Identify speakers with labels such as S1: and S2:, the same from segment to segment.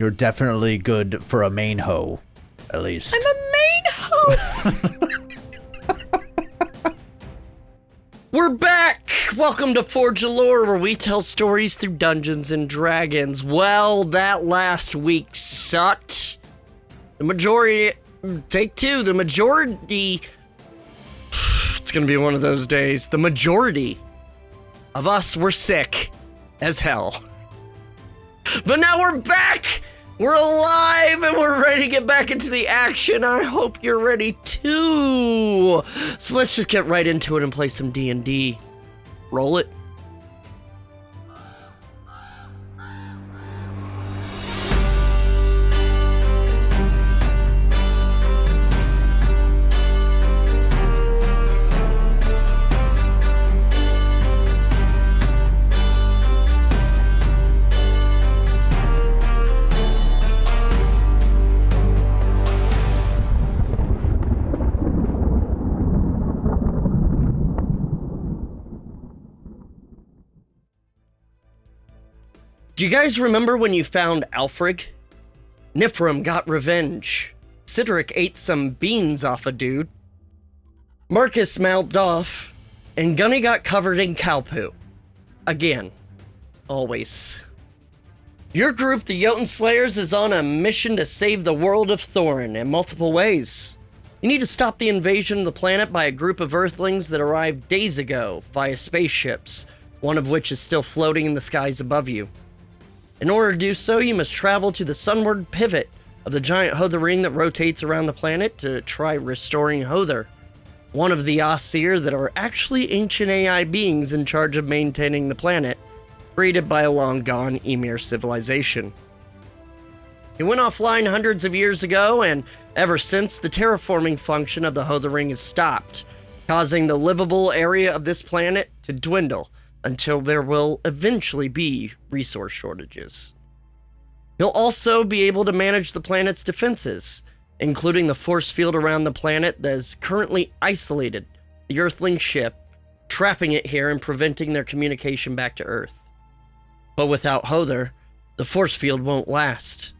S1: You're definitely good for a main hoe, at least.
S2: I'm a main hoe! We're back! Welcome to Forge of Lore, where we tell stories through Dungeons and Dragons. Well, that last week sucked. The majority... Take two. The majority... It's gonna be one of those days. The majority of us were sick as hell. But now we're back! We're alive and we're ready to get back into the action. I hope you're ready too. So let's just get right into it and play some D&D. Roll it. Do you guys remember when you found Alfred? Niph got revenge. Cedric ate some beans off a dude. Marcus mouthed off. And Gunny got covered in cow poo. Again. Always. Your group, the Jotun Slayers, is on a mission to save the world of Thoren in multiple ways. You need to stop the invasion of the planet by a group of Earthlings that arrived days ago via spaceships, one of which is still floating in the skies above you. In order to do so, you must travel to the sunward pivot of the giant Hertha ring that rotates around the planet to try restoring Hertha, one of the Aesir that are actually ancient AI beings in charge of maintaining the planet, created by a long-gone Emir civilization. It went offline hundreds of years ago, and ever since, the terraforming function of the Hertha ring has stopped, causing the livable area of this planet to dwindle, until there will eventually be resource shortages. You'll also be able to manage the planet's defenses, including the force field around the planet that is currently isolated the Earthling ship, trapping it here and preventing their communication back to Earth. But without Hertha, the force field won't last.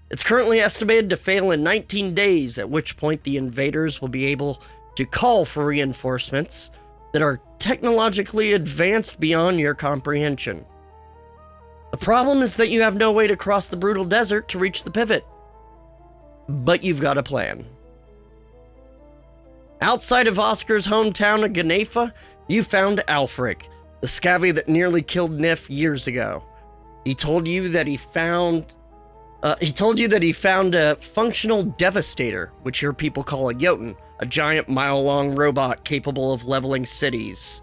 S2: It's currently estimated to fail in 19 days, at which point the invaders will be able to call for reinforcements that are technologically advanced beyond your comprehension. The problem is that you have no way to cross the brutal desert to reach the pivot. But you've got a plan. Outside of Oscar's hometown of Ganefa, you found Alfred, the scabby that nearly killed Niph years ago. He told you that he found a functional devastator, which your people call a Jotun, a giant mile-long robot capable of leveling cities.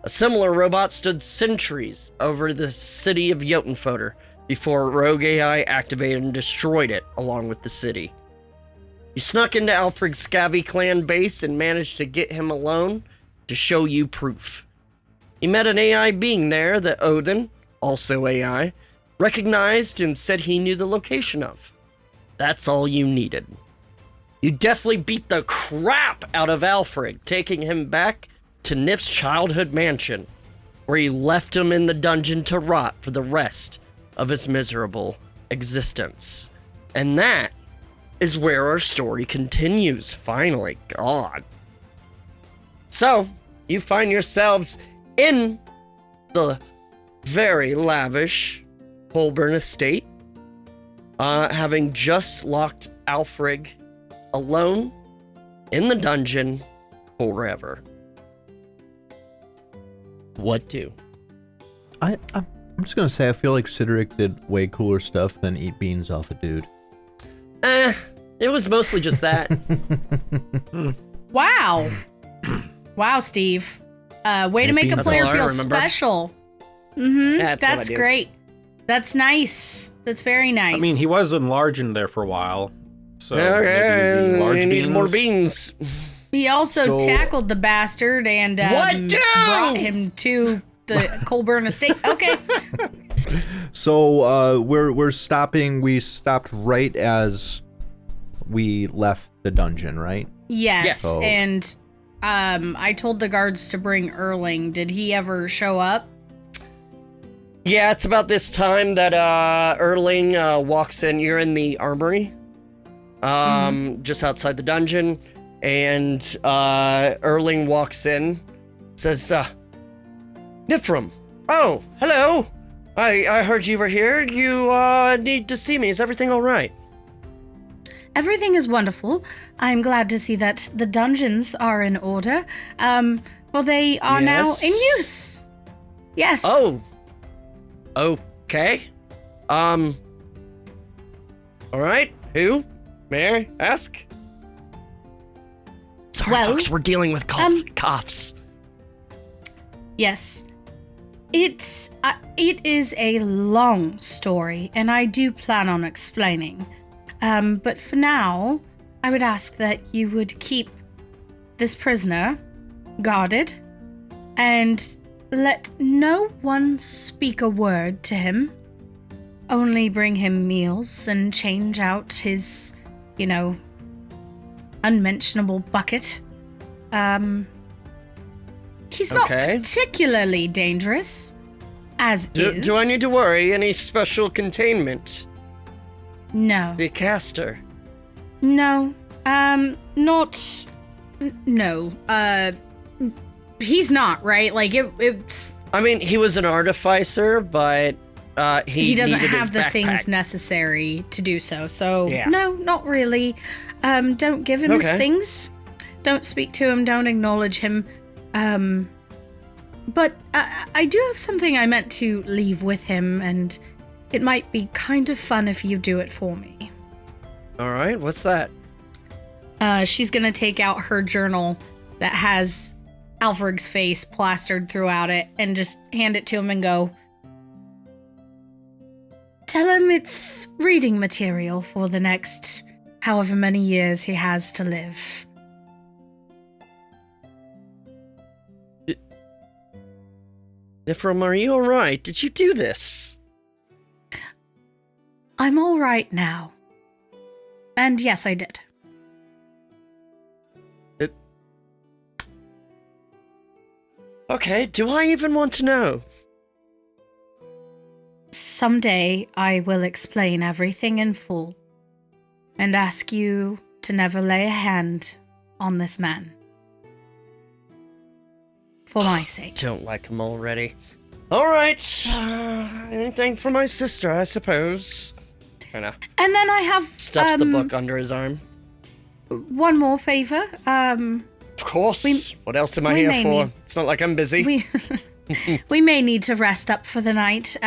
S2: A similar robot stood centuries over the city of Jotunfoder before Rogue AI activated and destroyed it along with the city. You snuck into Alfred's Scabby clan base and managed to get him alone to show you proof. He met an AI being there that Odin, also AI, recognized and said he knew the location of. That's all you needed. You definitely beat the crap out of Alfred, taking him back to Nif's childhood mansion, where you left him in the dungeon to rot for the rest of his miserable existence. And that is where our story continues, finally. God. So, you find yourselves in the very lavish Colburn estate, having just locked Alfred alone in the dungeon forever. What do?
S1: I'm just gonna say I feel like Cedric did way cooler stuff than eat beans off a dude.
S2: It was mostly just that.
S3: Wow. Wow, Steve. Way to make a player feel special. Mm-hmm. That's great. That's nice. That's very nice.
S4: I mean, he was enlarged in there for a while. So
S2: maybe he needed more beans.
S3: He also tackled the bastard and brought him to the Colburn estate. Okay.
S1: So we're stopping. We stopped right as we left the dungeon, right?
S3: Yes. So, and I told the guards to bring Erling. Did he ever show up?
S2: Yeah, it's about this time that Erling walks in. You're in the armory, just outside the dungeon, and Erling walks in, says, Niph. Oh, hello. I heard you were here. You need to see me. Is everything all right?
S3: Everything is wonderful. I'm glad to see that the dungeons are in order. Well, they are now in use. Yes.
S2: Oh. Okay. All right. Who? May I ask? Sorry, folks. We're dealing with coughs.
S3: Yes. It is a long story, and I do plan on explaining. But for now, I would ask that you would keep this prisoner guarded and let no one speak a word to him. Only bring him meals and change out his, unmentionable bucket. He's not particularly dangerous, as is.
S2: Do I need to worry? Any special containment?
S3: No.
S2: The caster?
S3: No. No. He's not, right? Like, it's...
S2: I mean, he was an artificer, but he
S3: doesn't
S2: needed
S3: have
S2: his
S3: the
S2: backpack.
S3: things necessary to do so. So,
S2: yeah.
S3: No, not really. Don't give him his things. Don't speak to him. Don't acknowledge him. But I do have something I meant to leave with him, and it might be kind of fun if you do it for me.
S2: All right, what's that?
S3: She's gonna take out her journal that has Alfred's face plastered throughout it and just hand it to him and go, tell him it's reading material for the next however many years he has to live.
S2: Niph, are you all right? Did you do this?
S3: I'm all right now. And yes, I did.
S2: Okay, do I even want to know?
S3: Someday I will explain everything in full and ask you to never lay a hand on this man. For my sake.
S2: Don't like him already. All right, anything for my sister, I suppose.
S3: And then I have
S2: stuffs the book under his arm.
S3: One more favor.
S2: Of course. What else am I here for? It's not like I'm busy.
S3: We may need to rest up for the night.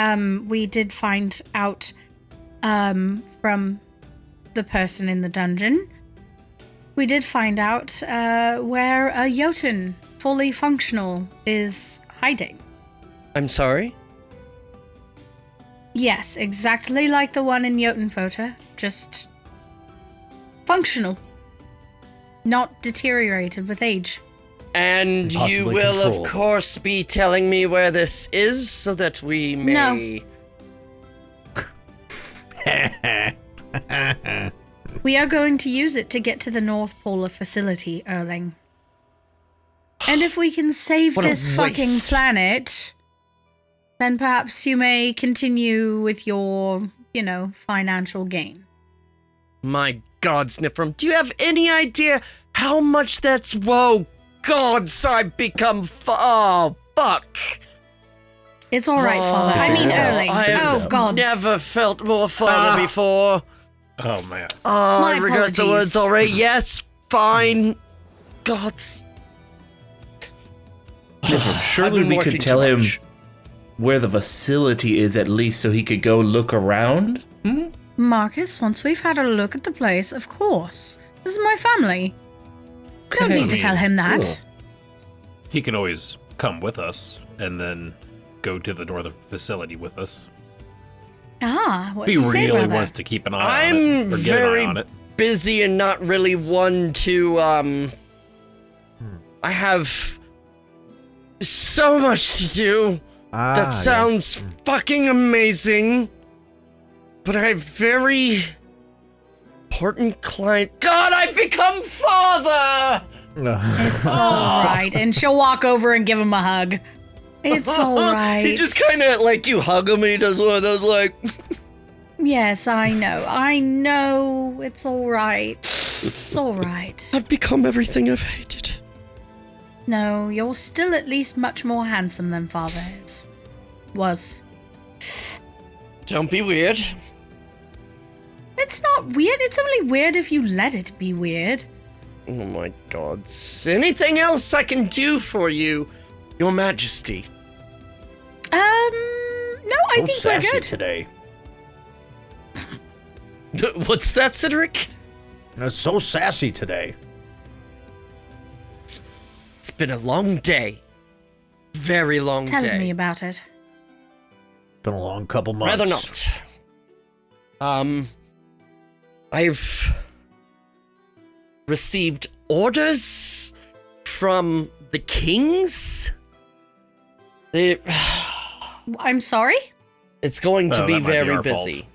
S3: We did find out from the person in the dungeon. We did find out where a Jotun, fully functional, is hiding.
S2: I'm sorry?
S3: Yes, exactly like the one in Jotun photo. Just functional. Not deteriorated with age.
S2: And you will, of course, be telling me where this is so that we may...
S3: No. We are going to use it to get to the North Polar facility, Erling. And if we can save this fucking planet, then perhaps you may continue with your, financial gain.
S2: My God, Niph, do you have any idea how much that's... Whoa, gods, I've become... Oh, fuck.
S3: It's all right, Father. I mean, Erling.
S2: I've never felt more father before.
S4: Oh, man.
S2: I regret the words already. Yes, fine. Gods.
S5: Surely we could tell him where the facility is at least so he could go look around?
S3: Marcus, once we've had a look at the place, of course. This is my family. Don't need to tell him that.
S5: Cool.
S4: He can always come with us and then go to the northern facility with us.
S3: What do you say,
S4: He
S3: brother?
S4: really wants to keep an eye on it.
S2: I'm very busy and not really one to, I have so much to do. That sounds fucking amazing. But I have very important client. God, I've become father!
S3: It's all right. And she'll walk over and give him a hug. It's all right.
S2: He just kind of, like, you hug him and he does one of those, like...
S3: Yes, I know. It's all right. It's all right.
S2: I've become everything I've hated.
S3: No, you're still at least much more handsome than father is. Was.
S2: Don't be weird.
S3: It's not weird. It's only weird if you let it be weird.
S2: Oh my god. Anything else I can do for you, Your Majesty?
S3: No, I think we're good.
S1: Today.
S2: What's that, Cedric?
S1: So sassy today.
S2: It's been a long day. Very long day.
S3: Tell me about it.
S1: Been a long couple months.
S2: Rather not. I've received orders from the kings.
S3: I'm sorry?
S2: It's going to
S4: Oh,
S2: be
S4: that might be
S2: very
S4: our fault.
S2: busy.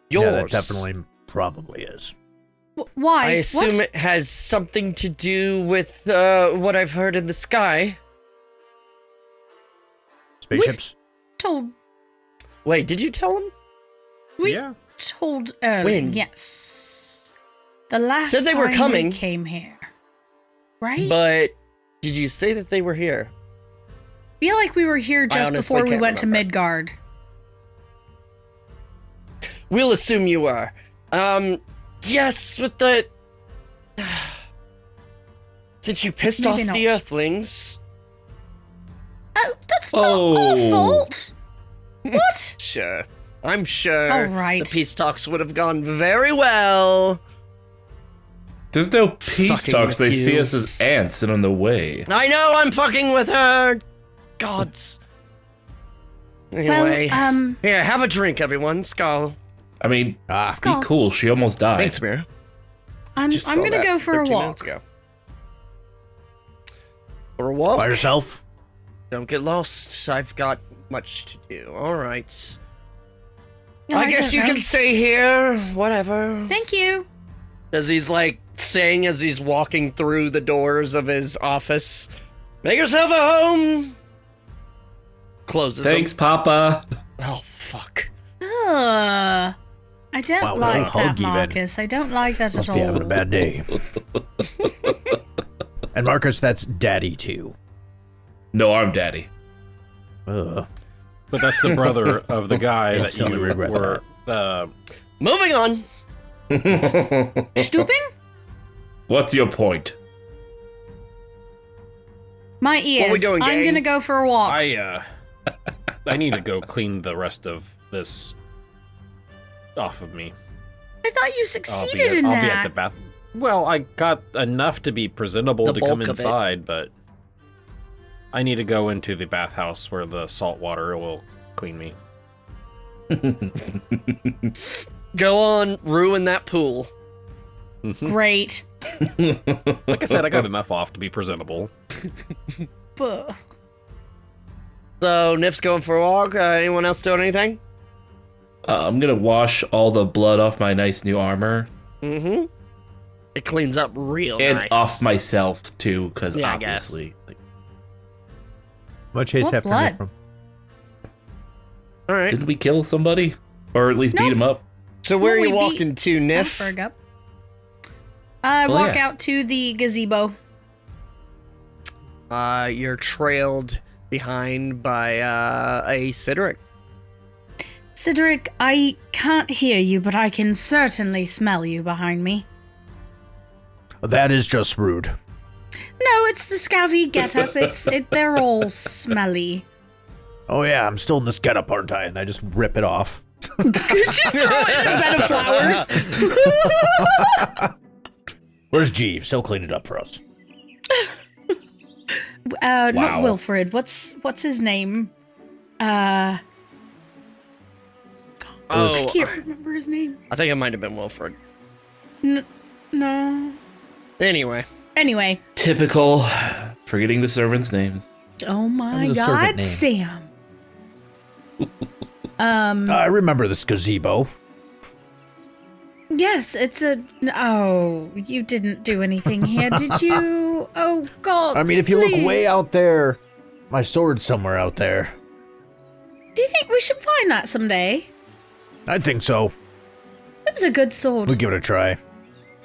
S2: Yours.
S1: Yeah, that definitely probably is.
S3: Why?
S2: I assume
S3: What?
S2: it has something to do with what I've heard in the sky.
S1: Spaceships?
S3: Told.
S2: Wait, did you tell him?
S3: We
S4: Yeah.
S3: told Erling.
S2: When?
S3: Yes. The last
S2: Said they were
S3: time
S2: coming.
S3: we came here. Right?
S2: But did you say that they were here?
S3: Feel like we were here just
S2: honestly
S3: before we
S2: can't
S3: went
S2: remember.
S3: to Midgard.
S2: We'll assume you are. Yes, with the... Since you pissed
S3: Maybe
S2: off the
S3: not.
S2: Earthlings...
S3: Oh, that's not
S5: Oh.
S3: our fault. What?
S2: Sure. I'm sure
S3: All right.
S2: the peace talks would have gone very well.
S5: There's no peace
S2: Fucking
S5: talks. They
S2: with
S5: see
S2: you.
S5: us as ants and on the way.
S2: I know I'm fucking with her. Gods. Anyway.
S3: Well,
S2: Here, have a drink, everyone. Skald.
S5: I mean, be
S3: Skull.
S5: cool. She almost died.
S2: Thanks, Mira.
S3: I'm
S2: Just saw
S3: gonna
S2: that
S3: go for a
S2: 13 minutes
S3: walk.
S2: ago. For a walk?
S1: By yourself?
S2: Don't get lost. I've got much to do. All right.
S3: No,
S2: I guess
S3: don't
S2: you
S3: know.
S2: can stay here. Whatever.
S3: Thank you.
S2: As he's like saying as he's walking through the doors of his office, make yourself at home. Closes
S5: Thanks,
S2: them.
S5: Papa.
S2: Oh fuck.
S3: Ugh. I don't
S1: Wow,
S3: like
S1: don't hug
S3: that,
S1: even.
S3: Marcus. I don't like that
S1: Must
S3: at
S1: be
S3: all.
S1: having a bad day. And Marcus, that's daddy too.
S5: No, I'm daddy.
S1: Ugh.
S4: But that's the brother of the guy that
S1: Instantly
S4: you
S1: regret
S4: were.
S2: Moving on.
S3: Stooping?
S5: What's your point?
S3: My ears.
S2: we doing,
S3: I'm
S2: gang?
S3: gonna go for a walk.
S4: I need to go clean the rest of this off of me.
S3: I thought you
S4: I'll
S3: succeeded
S4: be
S3: in
S4: at
S3: that.
S4: the bath. Well, I got enough to be presentable
S2: The
S4: to come
S2: bulk of it.
S4: inside, but I need to go into the bathhouse where the salt water will clean me.
S2: Go on, ruin that pool.
S3: Great.
S4: Like I said, I got enough off to be presentable.
S3: Buh.
S2: So Nip's going for a walk. Anyone else doing anything?
S5: I'm gonna wash all the blood off my nice new armor
S2: Mm-hmm. It cleans up real
S5: and
S2: nice.
S5: off myself too, because
S2: Yeah, I guess.
S5: obviously, like,
S1: What chase
S3: What
S1: have to
S3: blood?
S1: make from?
S2: All right.
S5: didn't we kill somebody or at least beat
S3: Nope.
S5: him up?
S2: So where
S3: Well,
S2: are you
S3: we
S2: walking to, Niph?
S3: Ferg up. I
S5: Oh,
S3: walk
S5: yeah.
S3: out to the gazebo.
S2: You're trailed behind by a Cedric.
S3: Cedric, I can't hear you, but I can certainly smell you behind me.
S1: That is just rude.
S3: No, it's the scabby getup. They're all smelly.
S1: Oh yeah, I'm still in this getup, aren't I? And I just rip it off.
S3: Just throw it in a bed of flowers.
S1: Where's Jeeves? He'll clean it up for us.
S3: Not
S5: Wow.
S3: Wilfred. What's his name?
S2: Oh,
S3: I can't remember his name.
S2: I think it might have been Wilfred.
S3: No.
S2: Anyway.
S3: Anyway.
S5: Typical, forgetting the servants' names.
S3: Oh my
S1: That was a servant
S3: God,
S1: name.
S3: Sam.
S1: I remember this gazebo.
S3: Yes, it's a. Oh, you didn't do anything here, did you? Oh God.
S1: I mean, if you look way out there my sword somewhere out there.
S3: Do you think we should find that someday?
S1: I think so.
S3: It was a good sword.
S1: We'll give it a try.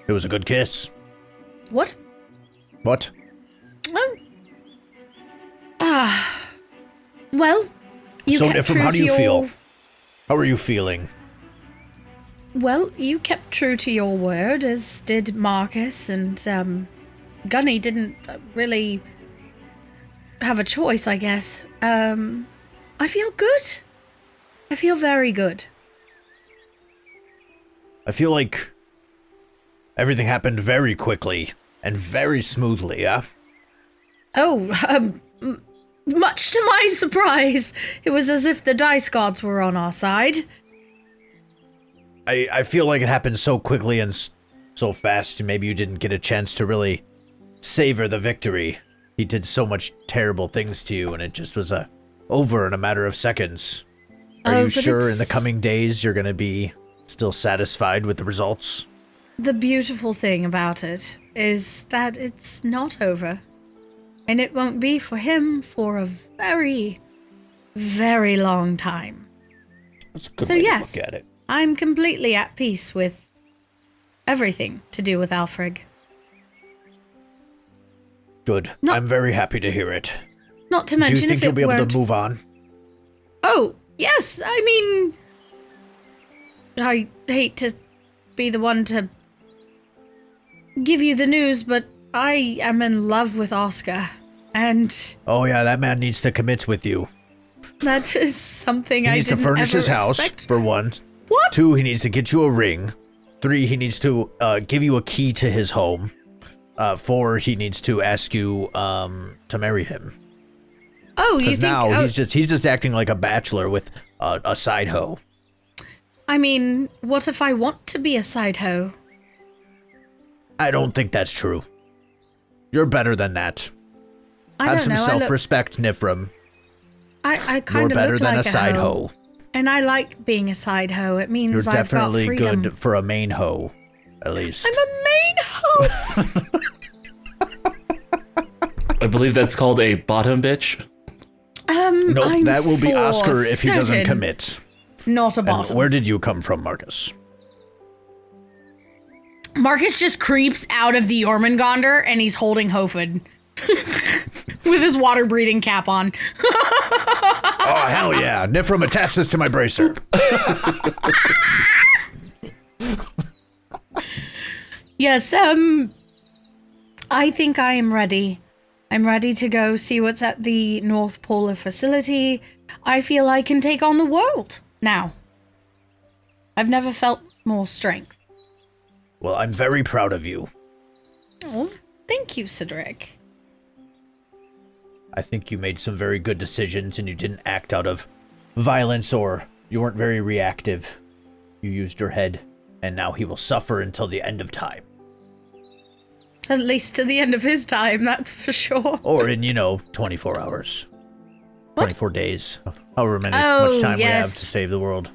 S1: It was a good kiss.
S3: What?
S1: What?
S3: Well, you
S1: So,
S3: kept
S1: Niph,
S3: true
S1: how
S3: to
S1: do you
S3: your...
S1: feel? How are you feeling?
S3: Well, you kept true to your word, as did Marcus, and Gunny didn't really have a choice, I guess. I feel good. I feel very good.
S1: I feel like everything happened very quickly and very smoothly, yeah?
S3: Oh, much to my surprise, it was as if the dice gods were on our side.
S1: I feel like it happened so quickly and so fast, maybe you didn't get a chance to really savor the victory. He did so much terrible things to you, and it just was over in a matter of seconds. Are you sure in the coming days you're going to be still satisfied with the results?
S3: The beautiful thing about it is that it's not over. And it won't be for him for a very, very long time.
S1: That's a good
S3: So
S1: way
S3: yes,
S1: to look at it.
S3: I'm completely at peace with everything to do with Alfred.
S1: Good.
S3: Not-
S1: I'm very happy to hear it.
S3: Not to
S1: Do
S3: mention
S1: you think
S3: if
S1: you'll
S3: it
S1: be able
S3: weren't...
S1: to move on?
S3: Oh, yes, I mean... I hate to be the one to give you the news, but I am in love with Oscar. And
S1: Oh yeah, that man needs to commit with you.
S3: that is something
S1: He
S3: I
S1: needs to
S3: didn't
S1: furnish
S3: ever
S1: his house,
S3: expect.
S1: for one.
S3: What?
S1: 2, he needs to get you a ring. 3, he needs to give you a key to his home. 4, he needs to ask you to marry him.
S3: Oh, you
S1: Because
S3: think...
S1: now
S3: oh,
S1: he's just acting like a bachelor with a side hoe.
S3: I mean, what if I want to be a side hoe?
S1: I don't think that's true. You're better than that.
S3: I
S1: Have
S3: don't
S1: some
S3: know.
S1: self-respect, Nifrim.
S3: I
S1: You're
S3: kind of
S1: better
S3: look
S1: than
S3: like
S1: a side
S3: hoe.
S1: hoe.
S3: And I like being a side hoe. It means
S1: You're
S3: I've got
S1: definitely
S3: freedom.
S1: good for a main hoe, at least.
S3: I'm a main hoe.
S5: I believe that's called a bottom bitch.
S1: Nope,
S3: I'm
S1: that will be
S3: for
S1: Oscar if he doesn't
S3: certain
S1: commit.
S3: Not a
S1: And
S3: bottom.
S1: where did you come from, Marcus?
S3: Marcus just creeps out of the Jormungandr and he's holding Hofud. With his water breathing cap on.
S1: Oh, hell yeah. Nifrim, attach this to my bracer.
S3: Yes, I think I am ready. I'm ready to go see what's at the North Polar facility. I feel I can take on the world now. I've never felt more strength.
S1: Well, I'm very proud of you.
S3: Oh, thank you, Cedric.
S1: I think you made some very good decisions and you didn't act out of violence or you weren't very reactive. You used your head, and now he will suffer until the end of time.
S3: At least to the end of his time, that's for sure.
S1: Or in, 24 hours.
S3: What?
S1: 24 days. However much
S3: Oh,
S1: time we have
S3: yes.
S1: to save the world.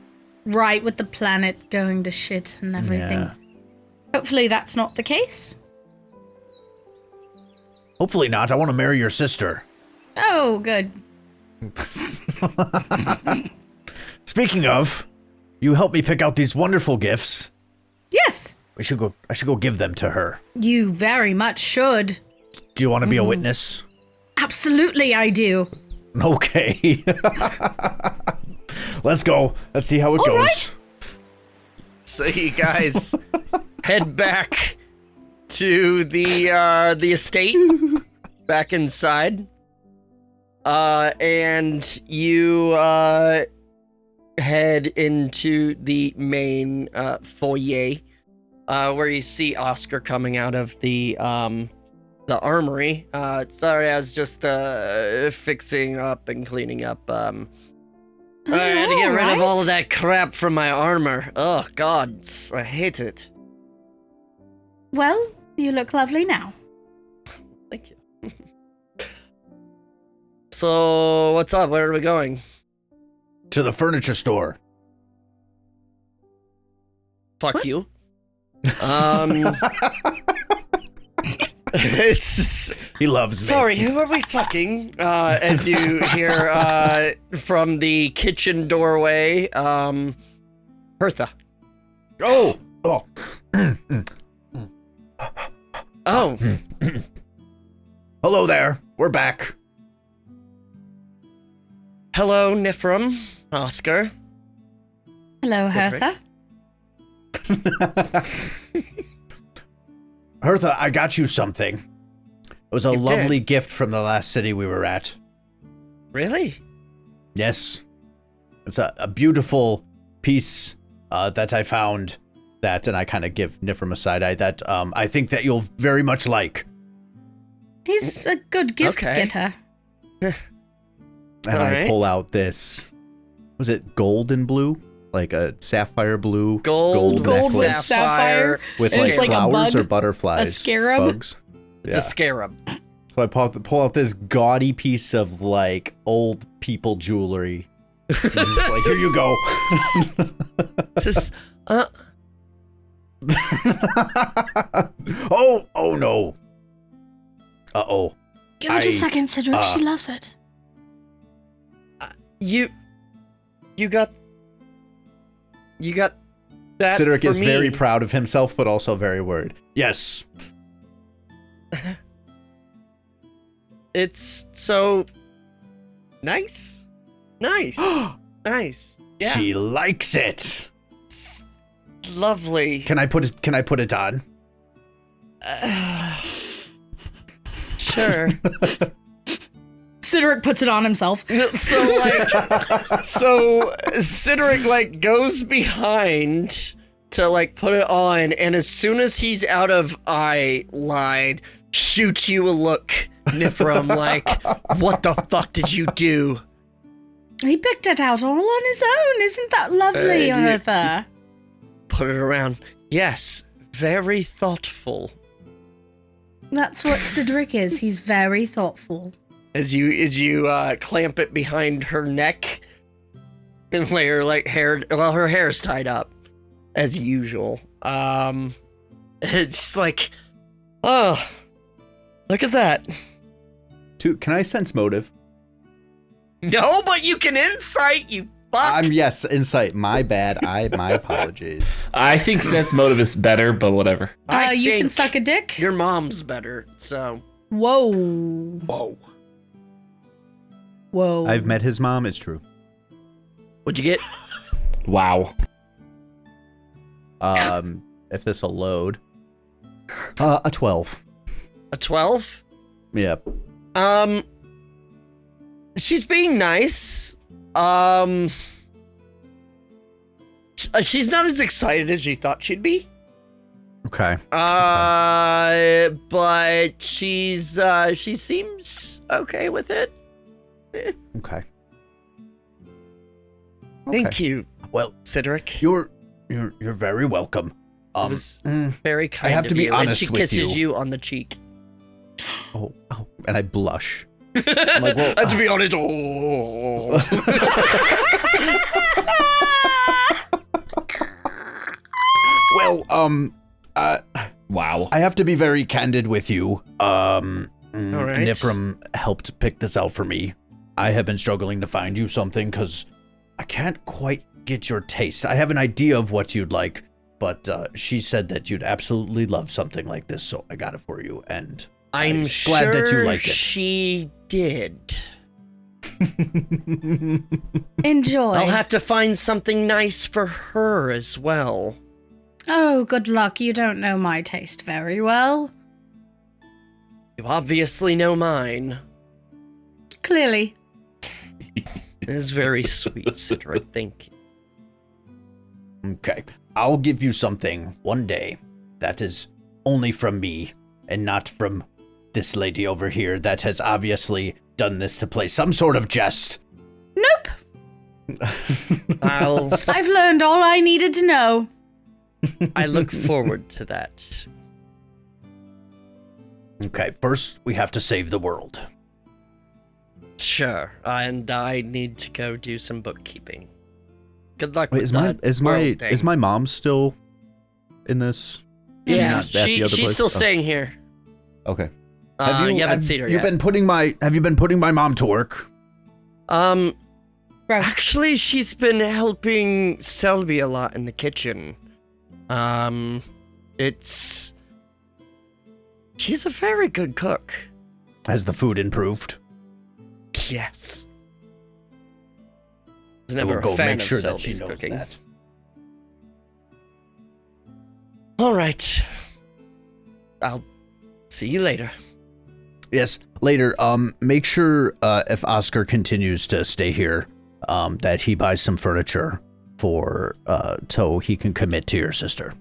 S3: Right, with the planet going to shit and everything.
S1: Yeah.
S3: Hopefully that's not the case.
S1: Hopefully not. I want to marry your sister.
S3: Oh, good.
S1: Speaking of, you helped me pick out these wonderful gifts.
S3: Yes,
S1: I should go give them to her.
S3: you very much should.
S1: Do you want to be a witness?
S3: Absolutely, I do.
S1: Okay. Let's go. Let's see how it goes.
S3: right.
S2: So you guys head back to the estate, back inside, and you head into the main foyer, where you see Oscar coming out of the armory. Sorry, I was just fixing up and cleaning up. I had to get rid of all of that crap from my armor. Oh, God, I hate it.
S3: Well, you look lovely now.
S2: Thank you. So, what's up? Where are we going?
S1: To the furniture store.
S2: Fuck
S3: What?
S2: you.
S1: He loves me.
S2: Sorry, who are we fucking? As you hear from the kitchen doorway, Hertha.
S1: Oh.
S2: Oh.
S1: Hello there. We're back.
S2: Hello, Niph, Oscar.
S3: Hello, Hertha.
S1: Hertha, I got you something. It was a lovely gift from the last city we were at.
S2: Really?
S1: Yes. It's a beautiful piece that I found that, and I kind of give Niph a side eye, that I think that you'll very much like.
S3: He's a good gift getter.
S1: And I pull out this, was it gold and blue? Like a sapphire blue
S2: gold
S1: necklace
S3: sapphire
S1: with like flowers or butterflies.
S3: A scarab.
S1: Bugs.
S2: It's a scarab.
S1: So I pull out this gaudy piece of like old people jewelry. And just like, here you go.
S2: Just,
S1: oh no. Uh-oh.
S3: Give it a second, Cedric. She loves it.
S2: You got that.
S1: Cedric
S2: for
S1: is
S2: me.
S1: very proud of himself, but also very worried. Yes.
S2: It's so nice. Nice. Yeah.
S1: She likes it.
S2: It's lovely.
S1: Can I put it on?
S2: Sure.
S3: Cedric puts it on himself.
S2: So Cedric goes behind to put it on, and as soon as he's out of eye line, shoots you a look, Niph, what the fuck did you do?
S3: He picked it out all on his own. Isn't that lovely, Hertha?
S2: Put it around. Yes, very thoughtful.
S3: That's what Cedric is. He's very thoughtful.
S2: As you clamp it behind her neck and lay her hair. Well, her hair's tied up as usual. It's like, oh, look at that.
S1: Can I sense motive?
S2: No, but you can insight. You fuck.
S1: Yes, insight. My bad. My apologies.
S5: I think sense motive is better, but whatever.
S3: You can
S2: think
S3: suck a dick.
S2: Your mom's better. So.
S3: Whoa.
S1: I've met his mom. It's true.
S2: What'd you get?
S5: Wow.
S1: If this will load. A 12.
S2: A 12?
S1: Yep.
S2: She's being nice. She's not as excited as you thought she'd be.
S1: Okay.
S2: But she seems okay with it.
S1: Okay.
S2: Thank you.
S1: Well,
S2: Cedric.
S1: you're very welcome.
S2: It was very kind.
S1: I have to be honest
S2: and she
S1: with
S2: kisses you on the cheek.
S1: Oh, and I blush. I'm like, well,
S2: I have to be honest. Oh.
S1: well,
S5: Wow.
S1: I have to be very candid with you.
S2: All right.
S1: Niph helped pick this out for me. I have been struggling to find you something because I can't quite get your taste. I have an idea of what you'd like, but she said that you'd absolutely love something like this, so I got it for you, and
S2: I'm
S1: glad
S2: sure
S1: that you like it.
S2: She did.
S3: Enjoy.
S2: I'll have to find something nice for her as well.
S3: Oh, good luck. You don't know my taste very well.
S2: You obviously know mine.
S3: Clearly.
S2: It is very sweet, Cedric. Thank you.
S1: Okay, I'll give you something one day that is only from me and not from this lady over here that has obviously done this to play some sort of jest.
S3: Nope. I've learned all I needed to know.
S2: I look forward to that.
S1: Okay, first we have to save the world.
S2: Sure, and I need to go do some bookkeeping. Good luck
S1: Wait,
S2: with
S1: is
S2: that.
S1: my mom still in this?
S2: Yeah,
S1: At the other
S2: she's
S1: place?
S2: still
S1: Oh.
S2: staying here. You haven't seen her yet.
S1: Have you been putting my mom to work?
S3: Gross.
S2: Actually, she's been helping Selby a lot in the kitchen. She's a very good cook.
S1: Has the food improved?
S2: Yes. I was
S1: I will
S2: never
S1: go
S2: a fan
S1: make
S2: of
S1: sure that she
S2: Selby's
S1: knows
S2: cooking.
S1: that.
S2: All right. I'll see you later.
S1: Yes, later. Make sure if Oscar continues to stay here, that he buys some furniture for so he can commit to your sister.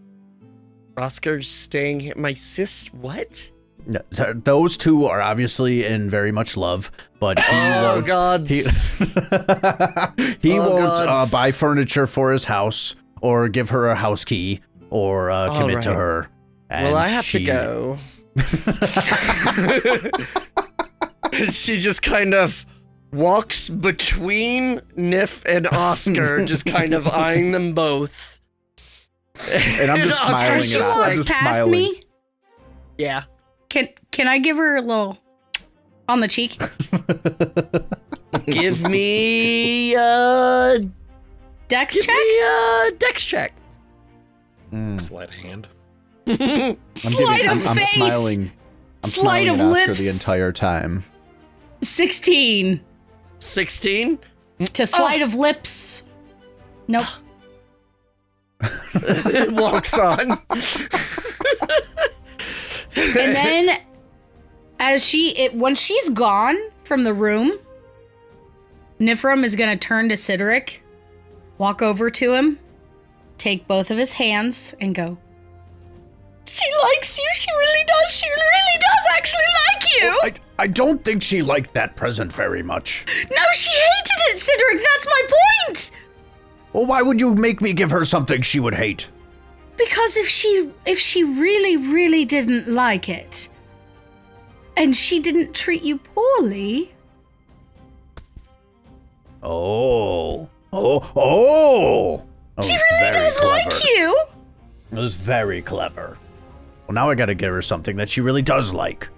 S2: Oscar's staying here. My sis, what?
S1: No, those two are obviously in very much love, but he won't.
S2: God.
S1: He won't buy furniture for his house or give her a house key or commit to her.
S2: Well, I have to go. She just kind of walks between Niph and Oscar, just kind of eyeing them both.
S1: And I'm just smiling.
S3: She walks past me.
S2: Yeah.
S3: Can I give her a little on the cheek?
S2: Give me
S3: Dex check?
S2: Dex check.
S4: Sleight of hand.
S3: Sleight of
S1: I'm
S3: face.
S1: smiling. I'm
S3: Sleight
S1: smiling
S3: of
S1: at Oscar
S3: lips.
S1: the entire time.
S3: 16
S2: 16?
S3: to sleight of lips. Nope.
S2: It walks on.
S3: And then when she's gone from the room, Niph is gonna turn to Sideric, walk over to him, take both of his hands, and go, "She likes you. She really does. She really does actually like you."
S1: I don't think she liked that present very much.
S3: No, she hated it, Sideric. That's my point.
S1: Well, why would you make me give her something she would hate?
S3: Because if she really, really didn't like it, and she didn't treat you poorly.
S1: Oh.
S3: She really does like you.
S1: It was very clever. Well, now I gotta give her something that she really does like.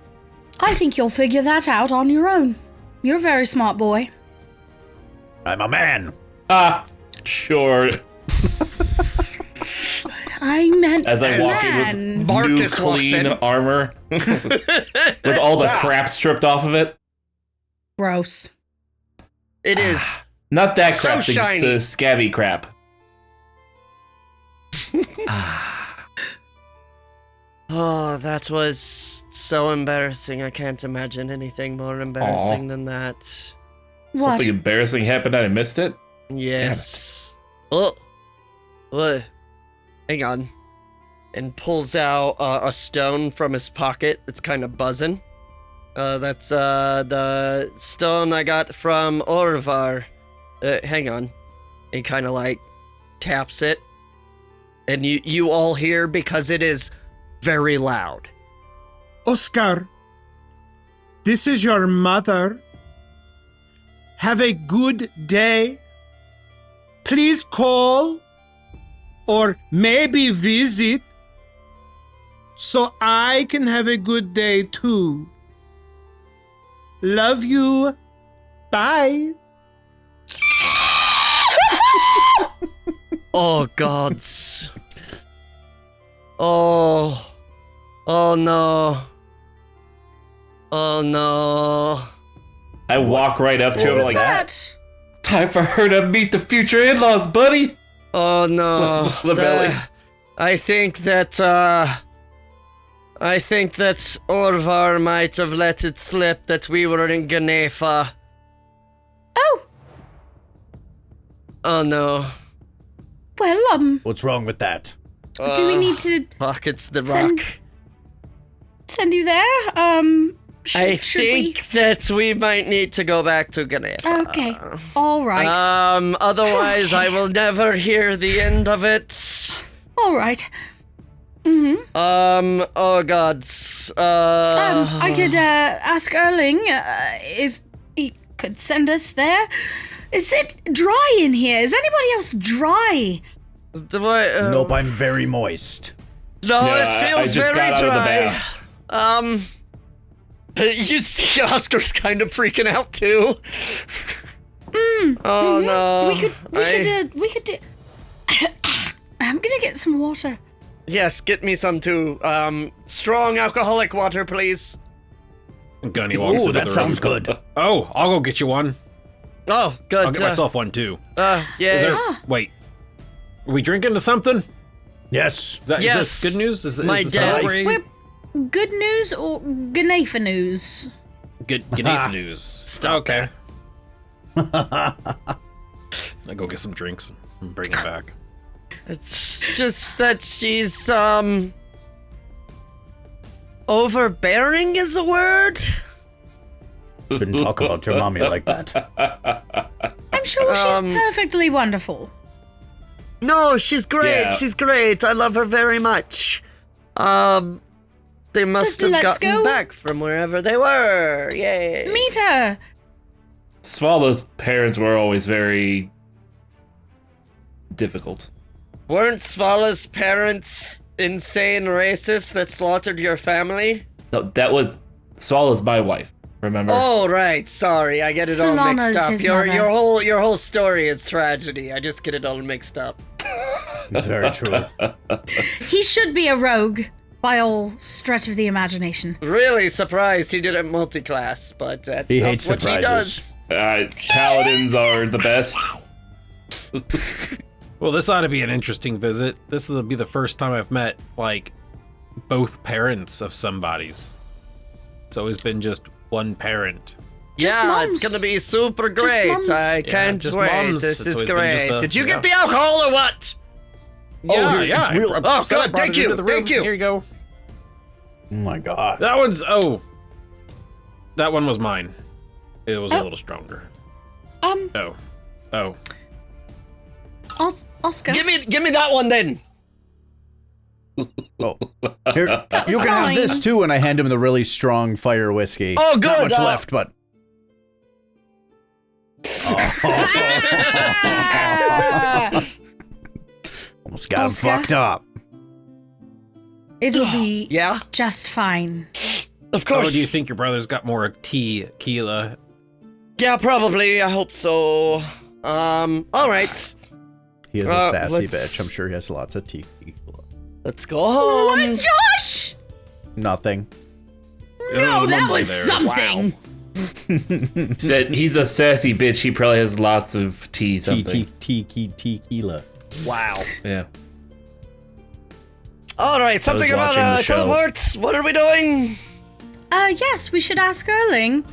S3: I think you'll figure that out on your own. You're a very smart boy.
S1: I'm a man.
S5: Sure.
S3: I meant
S5: As I walk in
S3: man.
S5: with
S2: Marcus
S5: new
S2: walks
S5: clean
S2: in.
S5: armor, with all the crap stripped off of it.
S3: Gross.
S2: It is.
S5: Not that
S2: So
S5: crap,
S2: shiny.
S5: the scabby crap.
S2: Oh, that was so embarrassing. I can't imagine anything more embarrassing than that.
S3: What?
S5: Something embarrassing happened and I missed it?
S2: Yes. Oh. Hang on. And pulls out a stone from his pocket that's kind of buzzing. That's the stone I got from Orvar. Hang on. And kind of like taps it. And you all hear because it is very loud.
S6: Oscar, this is your mother. Have a good day. Please call or maybe visit so I can have a good day too. Love you. Bye.
S2: Oh, gods. Oh. Oh, no. Oh, no.
S5: I walk right up to him like,
S3: That?
S5: time for her to meet the future in-laws, buddy.
S2: Oh, no.
S5: The belly.
S2: I think that Orvar might have let it slip that we were in Ganefa.
S3: Oh,
S2: Oh, no.
S3: well,
S1: What's wrong with that?
S3: do we need to
S2: Pockets the
S3: Send-
S2: rock.
S3: send you there?
S2: I
S3: Should
S2: think that we might need to go back to Ganefa.
S3: Okay. All right.
S2: Otherwise I will never hear the end of it.
S3: All right.
S2: Oh gods.
S3: I could ask Erling if he could send us there. Is it dry in here? Is anybody else dry?
S1: Nope, I'm very moist.
S2: No,
S5: Yeah,
S2: it feels
S5: I just
S2: very
S5: got out of the
S2: dry.
S5: bath.
S2: You see Oscar's kind of freaking out too. Oh no.
S3: We could do. I'm gonna get some water.
S2: Yes, get me some too. Strong alcoholic water, please.
S4: Gunny walks into the room.
S1: That sounds good.
S4: Oh, I'll go get you one.
S2: Oh, good.
S4: I'll get myself one too.
S2: Yeah.
S4: Wait, are we drinking to something?
S1: Yes.
S4: Is this good news? Is
S2: My
S4: this
S2: dad-
S4: celebrating?
S3: Good news or Gnafa news?
S4: Good news.
S2: Stop
S4: Okay. I'll go get some drinks and bring them back.
S2: It's just that she's, overbearing is a word?
S1: Couldn't talk about your mommy like that.
S3: I'm sure she's perfectly wonderful.
S2: No, she's great.
S5: Yeah.
S2: She's great. I love her very much. They must have
S3: Let's
S2: gotten
S3: go.
S2: back from wherever they were. Yay.
S3: Meet her.
S5: Svala's parents were always very difficult.
S2: Weren't Svala's parents insane racists that slaughtered your family?
S5: No, that was Svala's my wife. Remember?
S2: Oh right, sorry, I get it all
S3: Solana's
S2: mixed up.
S3: his
S2: Your
S3: mother.
S2: your whole story is tragedy. I just get it all mixed up.
S1: It's very true.
S3: He should be a rogue by all stretch of the imagination.
S2: Really surprised he didn't multi-class, but that's
S1: He
S2: not
S1: hates
S2: what
S1: surprises.
S2: he does.
S5: Paladins are the best.
S4: Well, this ought to be an interesting visit. This will be the first time I've met, like, both parents of somebody's. It's always been just one parent.
S3: Just
S2: Yeah,
S3: mums.
S2: it's gonna be super great.
S3: mums.
S2: I
S4: Yeah,
S2: can't
S4: just
S2: wait.
S4: mums.
S2: This
S4: It's
S2: is
S4: always been
S2: great.
S4: just
S2: Did you
S4: yeah.
S2: get the alcohol or what?
S4: Yeah, yeah.
S1: real-
S4: I
S2: Oh,
S4: brought
S2: good,
S4: it
S2: thank
S4: into
S2: you,
S4: the room.
S2: thank you.
S4: Here you go.
S1: Oh my god.
S4: That one was mine. It was a little stronger. Oh.
S3: Oscar.
S2: Give me that one then.
S1: Oh. Here,
S3: That was
S1: you can have
S3: fine.
S1: this too, and I hand him the really strong fire whiskey.
S2: Oh,
S1: Not
S2: good,
S1: much left, but. Almost got him
S3: Oscar?
S1: fucked up.
S3: It'll be
S2: Yeah,
S3: just fine.
S2: of course.
S4: Oh, do you think your brother's got more tequila?
S2: Yeah, probably. I hope so. All right.
S1: He is a sassy
S2: let's-
S1: bitch. I'm sure he has lots of teeth.
S2: Let's go home.
S3: Josh!
S1: Nothing.
S3: No, that
S4: Lumber
S3: was
S4: there.
S3: something.
S5: Said he's a sassy bitch. He probably has lots of tea something.
S1: Tequila.
S2: Wow.
S5: Yeah.
S2: All right. Something about
S5: watching the show.
S2: teleport. What are we doing?
S3: Yes, we should ask Erling.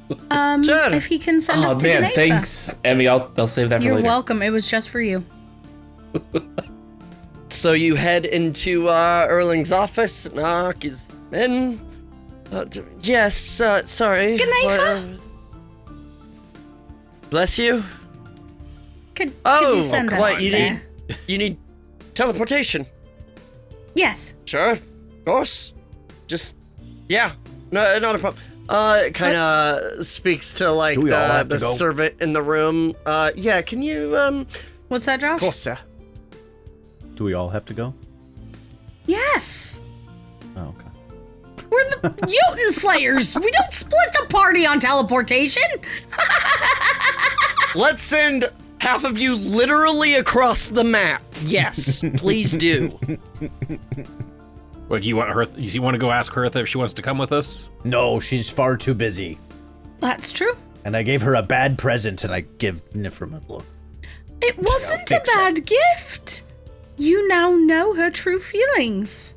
S2: Sure.
S3: If he can send
S5: Oh
S3: us to
S5: man,
S3: Gnafa.
S5: thanks, Emmy. I'll save that for
S3: You're
S5: later.
S3: welcome. It was just for you.
S2: So you head into Erling's office. Knock is in. Yes. Sorry.
S3: Gnafa?
S2: Bless you.
S3: Could
S2: Oh,
S3: you send us
S2: what, you
S3: there?
S2: You need teleportation.
S3: Yes.
S2: Sure. Of course. Just yeah. No, not a problem. It kind of speaks to like
S1: Do we all have
S2: the
S1: to go?
S2: servant in the room. Yeah. Can you
S3: What's that, Josh?
S2: Cosa?
S1: Do we all have to go?
S3: Yes.
S1: Oh, okay.
S3: We're the Jotun Slayers. We don't split the party on teleportation.
S2: Let's send half of you literally across the map. Yes, please do.
S4: What, you want Hertha? You want to go ask Hertha if she wants to come with us?
S1: No, she's far too busy.
S3: That's true.
S1: And I gave her a bad present, and I give Niph a look.
S3: It wasn't a
S1: fix it.
S3: bad gift. You now know her true feelings,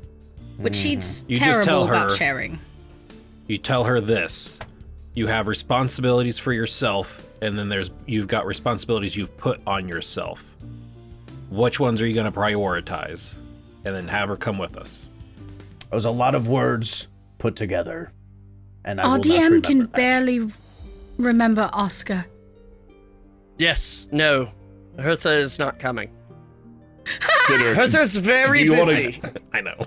S3: which she's
S4: You just tell
S3: terrible about
S4: her.
S3: sharing.
S4: You tell her this. You have responsibilities for yourself, and then you've got responsibilities you've put on yourself. Which ones are you going to prioritize? And then have her come with us.
S1: It was a lot of words put together, and I
S3: Our
S1: will not
S3: DM
S1: remember
S3: can
S1: that.
S3: barely remember Oscar.
S2: Yes, no. Hertha is not coming.
S5: Consider-
S2: Hertha's very
S5: Do you wanna-
S2: busy.
S4: I know.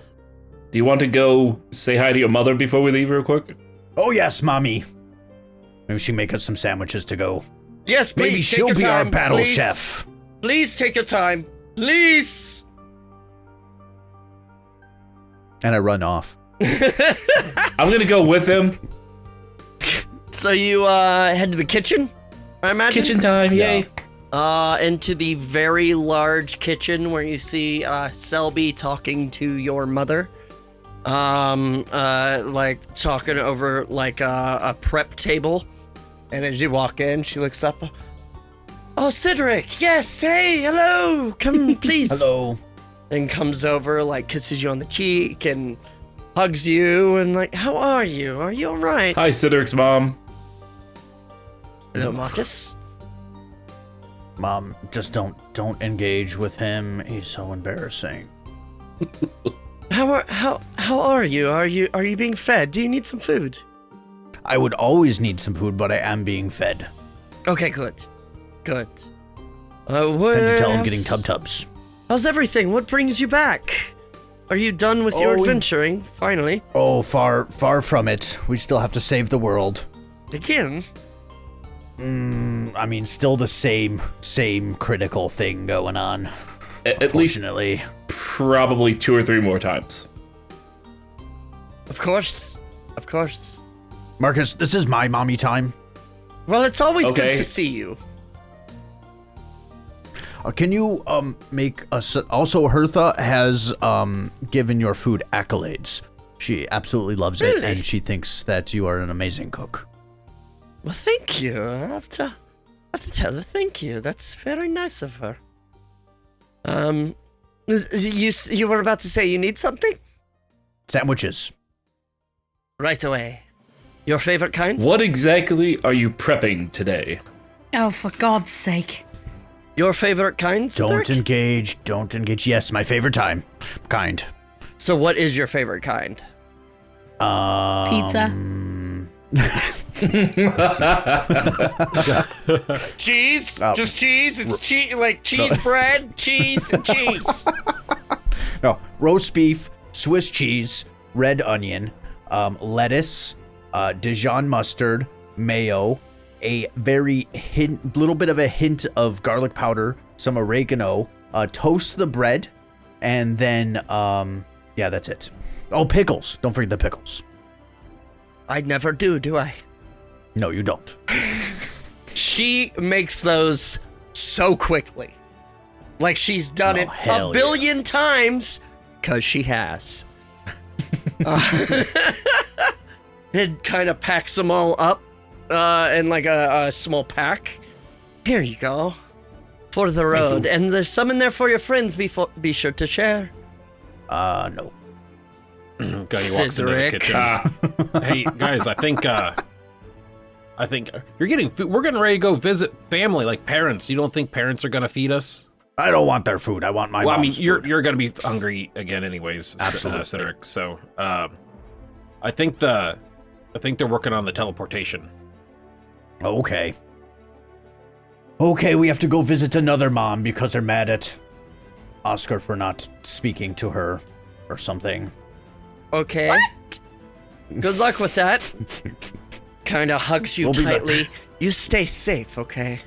S5: Do you want to go say hi to your mother before we leave real quick?
S1: Oh yes, mommy. Maybe she make us some sandwiches to go.
S2: Yes, please.
S1: Maybe
S2: take
S1: she'll
S2: your
S1: be our
S2: time,
S1: battle
S2: please.
S1: chef.
S2: Please take your time. Please.
S1: And I run off.
S5: I'm gonna go with him.
S2: So you head to the kitchen, I imagine?
S5: Kitchen time, yay.
S2: Into the very large kitchen where you see Selby talking to your mother. Like talking over like a prep table. And as you walk in, she looks up. Oh, Cedric, yes, hey, hello, come please.
S1: Hello.
S2: And comes over, like kisses you on the cheek and hugs you and like, how are you? Are you all right?
S5: Hi, Cedric's mom.
S2: Hello, Marcus.
S1: Mom, just don't engage with him. He's so embarrassing.
S2: How are you? Are you being fed? Do you need some food?
S1: I would always need some food, but I am being fed.
S2: Okay, good.
S1: Time to tell I'm getting tubs.
S2: How's everything? What brings you back? Are you done with your adventuring, finally?
S1: Oh, far from it. We still have to save the world.
S2: Again?
S1: I mean, still the same critical thing going on.
S5: At least probably 2 or 3 more times.
S2: Of course.
S1: Marcus, this is my mommy time.
S2: Well, it's always good to see you.
S1: Can you make us... Also, Hertha has given your food accolades. She absolutely loves it, and she thinks that you are an amazing cook.
S2: Well, thank you. I have to tell her thank you. That's very nice of her. You were about to say you need something?
S1: Sandwiches.
S2: Right away. Your favorite kind?
S5: What exactly are you prepping today?
S3: Oh, for God's sake.
S2: Your favorite kind?
S1: Don't engage. Yes, my favorite kind.
S2: So what is your favorite kind?
S3: Pizza.
S7: Cheese?
S1: Oh.
S7: Just cheese? It's cheese, like cheese bread, cheese, and cheese.
S1: No, roast beef, Swiss cheese, red onion, lettuce, Dijon mustard, mayo, a little bit of a hint of garlic powder, some oregano, toast the bread, and then, yeah, that's it. Oh, pickles. Don't forget the pickles.
S2: I never do I?
S1: No, you don't.
S2: She makes those so quickly. Like she's done it a billion times, because she has. It kind of packs them all up in like a small pack. Here you go. For the road. And there's some in there for your friends. Be sure to share.
S1: No.
S4: Gunny walks into the kitchen. Hey guys, I think you're getting food. We're getting ready to go visit family, like parents. You don't think parents are gonna feed us?
S1: I don't want their food. I want my mom's
S4: I mean,
S1: food.
S4: you're gonna be hungry again, anyways.
S1: Absolutely,
S4: Cedric. So, I think they're working on the teleportation.
S1: Okay. Okay, we have to go visit another mom because they're mad at Oscar for not speaking to her or something.
S2: Okay. What? Good luck with that. Kind of hugs you tightly. You stay safe, okay?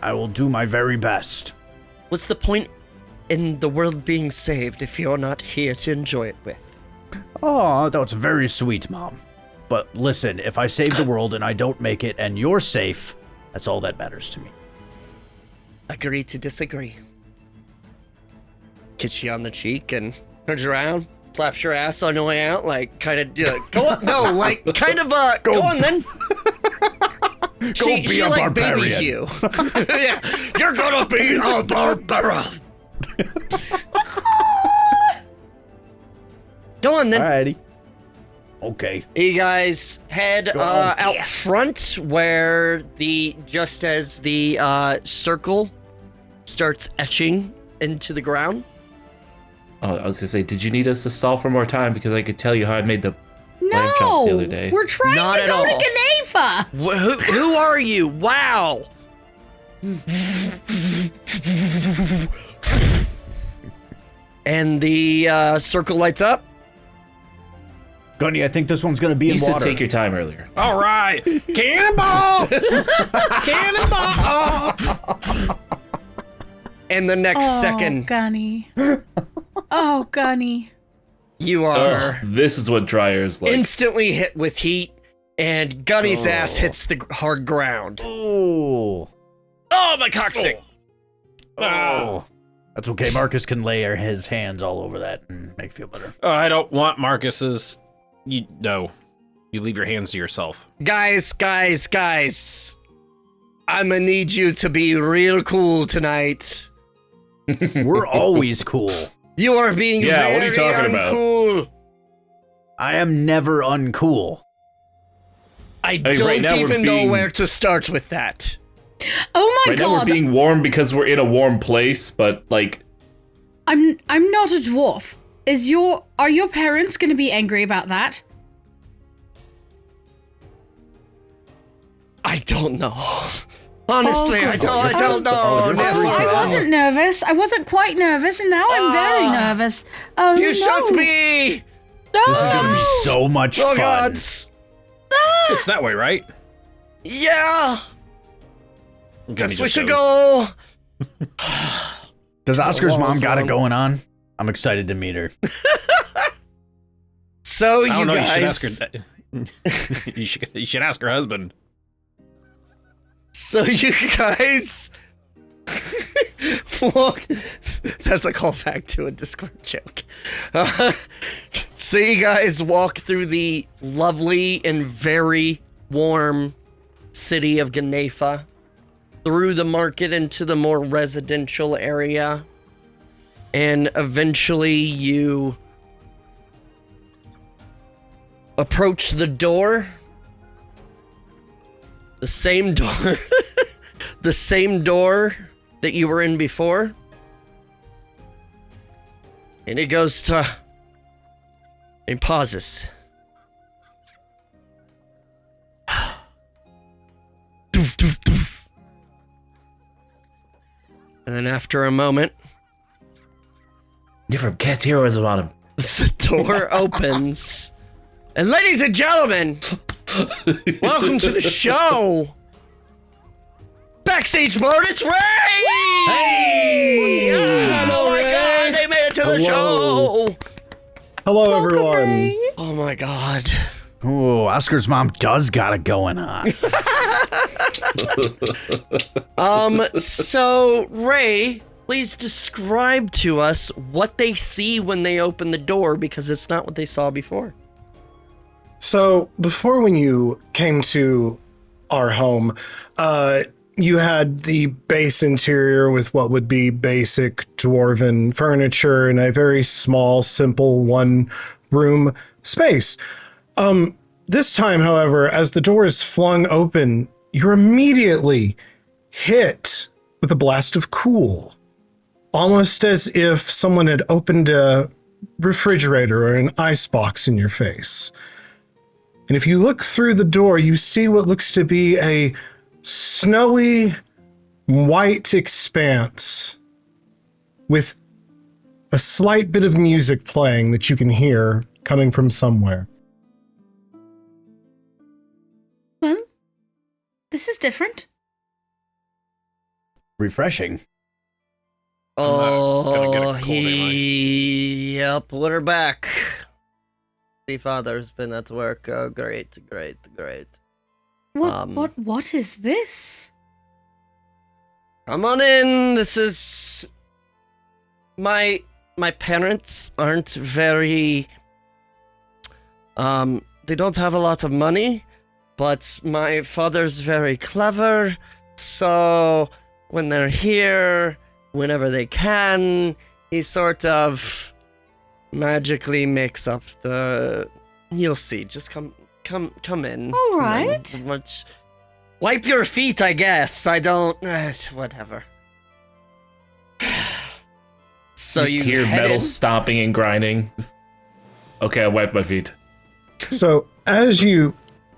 S1: I will do my very best.
S2: What's the point in the world being saved if you're not here to enjoy it with?
S1: Oh, that's very sweet, Mom. But listen, if I save the world and I don't make it and you're safe, that's all that matters to me.
S2: Agree to disagree. Kissed you on the cheek and turns around, slaps your ass on the way out, like kind of go on. No, like kind of go on then. She like babies you. Yeah, you're gonna be a barbarian. Go on then.
S1: Alrighty. Okay.
S2: You guys head out front where just as the circle starts etching into the ground.
S5: Oh, I was gonna say, did you need us to stall for more time? Because I could tell you how I made the lamb chops the other day.
S3: We're trying
S2: Not
S3: to
S2: at
S3: go
S2: all.
S3: to Geneva.
S2: Who are you? Wow. And the circle lights up.
S1: Gunny, I think this one's gonna be
S5: You
S1: in
S5: said
S1: water.
S5: take your time earlier.
S4: All right, cannonball! Cannonball!
S2: And the next second,
S3: Gunny. Oh, Gunny.
S2: you are
S5: Ugh, this is what dryer's like.
S2: instantly hit with heat. and Gunny's ass hits the hard ground.
S1: Oh.
S2: Oh, my coccyx!
S1: Oh. That's okay. Marcus can lay his hands all over that and make you feel better.
S4: Oh, I don't want Marcus's. No. You leave your hands to yourself.
S2: Guys. I'ma need you to be real cool tonight.
S1: We're always cool.
S2: You are being very
S5: what are you talking
S2: uncool.
S1: I am never uncool.
S2: I don't
S5: right now we're
S2: even know
S5: being-
S2: where to start with that.
S3: Oh my
S5: Right now we're
S3: god.
S5: being warm because we're in a warm place, but like,
S3: I'm not a dwarf. Are your parents going to be angry about that?
S2: I don't know. Honestly,
S3: Oh,
S2: I
S3: God.
S2: don't know.
S1: you're
S2: Never.
S1: freaking
S3: I
S1: out.
S3: wasn't nervous. I wasn't quite nervous, and now I'm very nervous. Oh,
S2: You
S3: no.
S2: shot me!
S3: No.
S1: This is gonna be so much
S2: Oh
S1: fun.
S2: God!
S4: It's that way, right?
S2: Yeah!
S4: Gunny
S2: Guess we
S4: just
S2: should
S4: goes,
S2: go.
S1: Does Oscar's mom got it
S2: on.
S1: going on? I'm excited to meet her.
S2: So
S4: I don't know.
S2: guys,
S4: You should ask her. you should ask her husband.
S2: So you guys walk. That's a callback to a Discord joke. So you guys walk through the lovely and very warm city of Ganefa, through the market into the more residential area, and eventually you approach the door. The same door. The same door that you were in before. And it goes to... It pauses. Doof, doof, doof. And then after a moment,
S5: you're from Cast Heroism on him.
S2: the door opens. And ladies and gentlemen, welcome to the show. Backstage mode, it's Ray!
S1: Hey!
S2: Yeah, oh my god, they made it to the show!
S6: Hello, everyone.
S2: Oh my god.
S1: Ooh, Oscar's mom does got it going on.
S2: So Ray, please describe to us what they see when they open the door, because it's not what they saw before.
S6: So, before when you came to our home, you had the base interior with what would be basic dwarven furniture and a very small, simple one-room space. This time, however, as the door is flung open, you're immediately hit with a blast of cool. Almost as if someone had opened a refrigerator or an icebox in your face. And if you look through the door, you see what looks to be a snowy white expanse with a slight bit of music playing that you can hear coming from somewhere.
S3: Well, this is different.
S1: Refreshing.
S4: I'm not gonna get a
S2: Oh,
S4: cold, am I?
S2: yep, we're back. The father's been at work. Oh, great.
S3: What is this?
S2: Come on in. This is my parents aren't very they don't have a lot of money, but my father's very clever. So when they're here, whenever they can, he sort of magically makes up the... You'll see. Just come in.
S3: All right.
S2: Wipe your feet, I guess. I don't... whatever. So
S5: Just
S2: you
S5: hear
S2: head
S5: metal
S2: in.
S5: stomping and grinding. Okay, I wipe my feet.
S6: So as you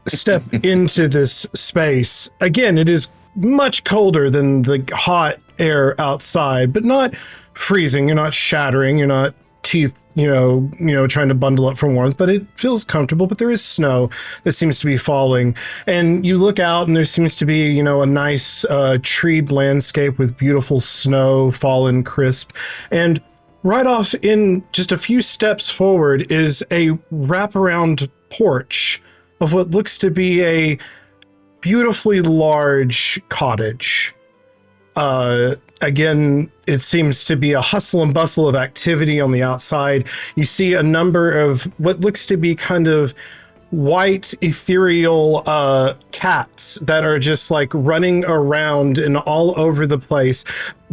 S6: step into this space, again, it is much colder than the hot air outside, but not freezing. You're not shattering. You're not teeth, trying to bundle up for warmth, but it feels comfortable. But there is snow that seems to be falling. And you look out and there seems to be, a nice treed landscape with beautiful snow fallen crisp. And right off in just a few steps forward is a wraparound porch of what looks to be a beautifully large cottage. Again, it seems to be a hustle and bustle of activity on the outside. You see a number of what looks to be kind of white ethereal cats that are just like running around and all over the place,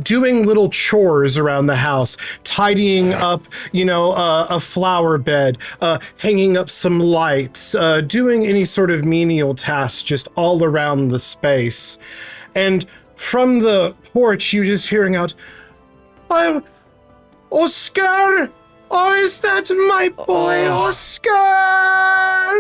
S6: doing little chores around the house, tidying up, a flower bed, hanging up some lights, doing any sort of menial tasks just all around the space. And from the porch, you just hearing out, "I'm Oscar! Oh, is that my boy, Oscar?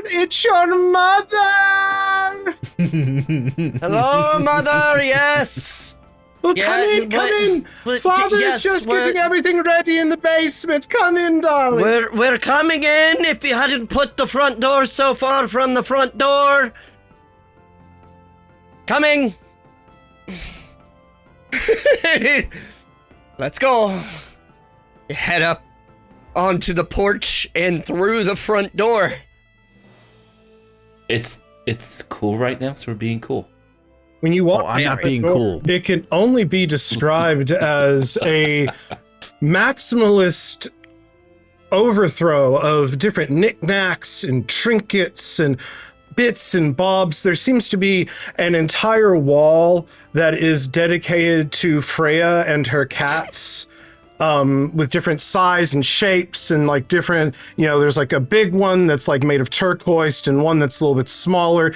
S6: It's your mother!"
S2: Hello, mother, yes!
S6: Well, come in! Father's just getting everything ready in the basement. Come in, darling.
S2: We're coming in if you hadn't put the front door so far from the front door. Coming! Let's go. You head up onto the porch and through the front door.
S5: It's cool right now, so we're being cool.
S6: When you walk,
S1: I'm not being cool.
S6: It can only be described as a maximalist overthrow of different knickknacks and trinkets and bits and bobs. There seems to be an entire wall that is dedicated to Freya and her cats, with different size and shapes and like different, there's like a big one that's like made of turquoise and one that's a little bit smaller,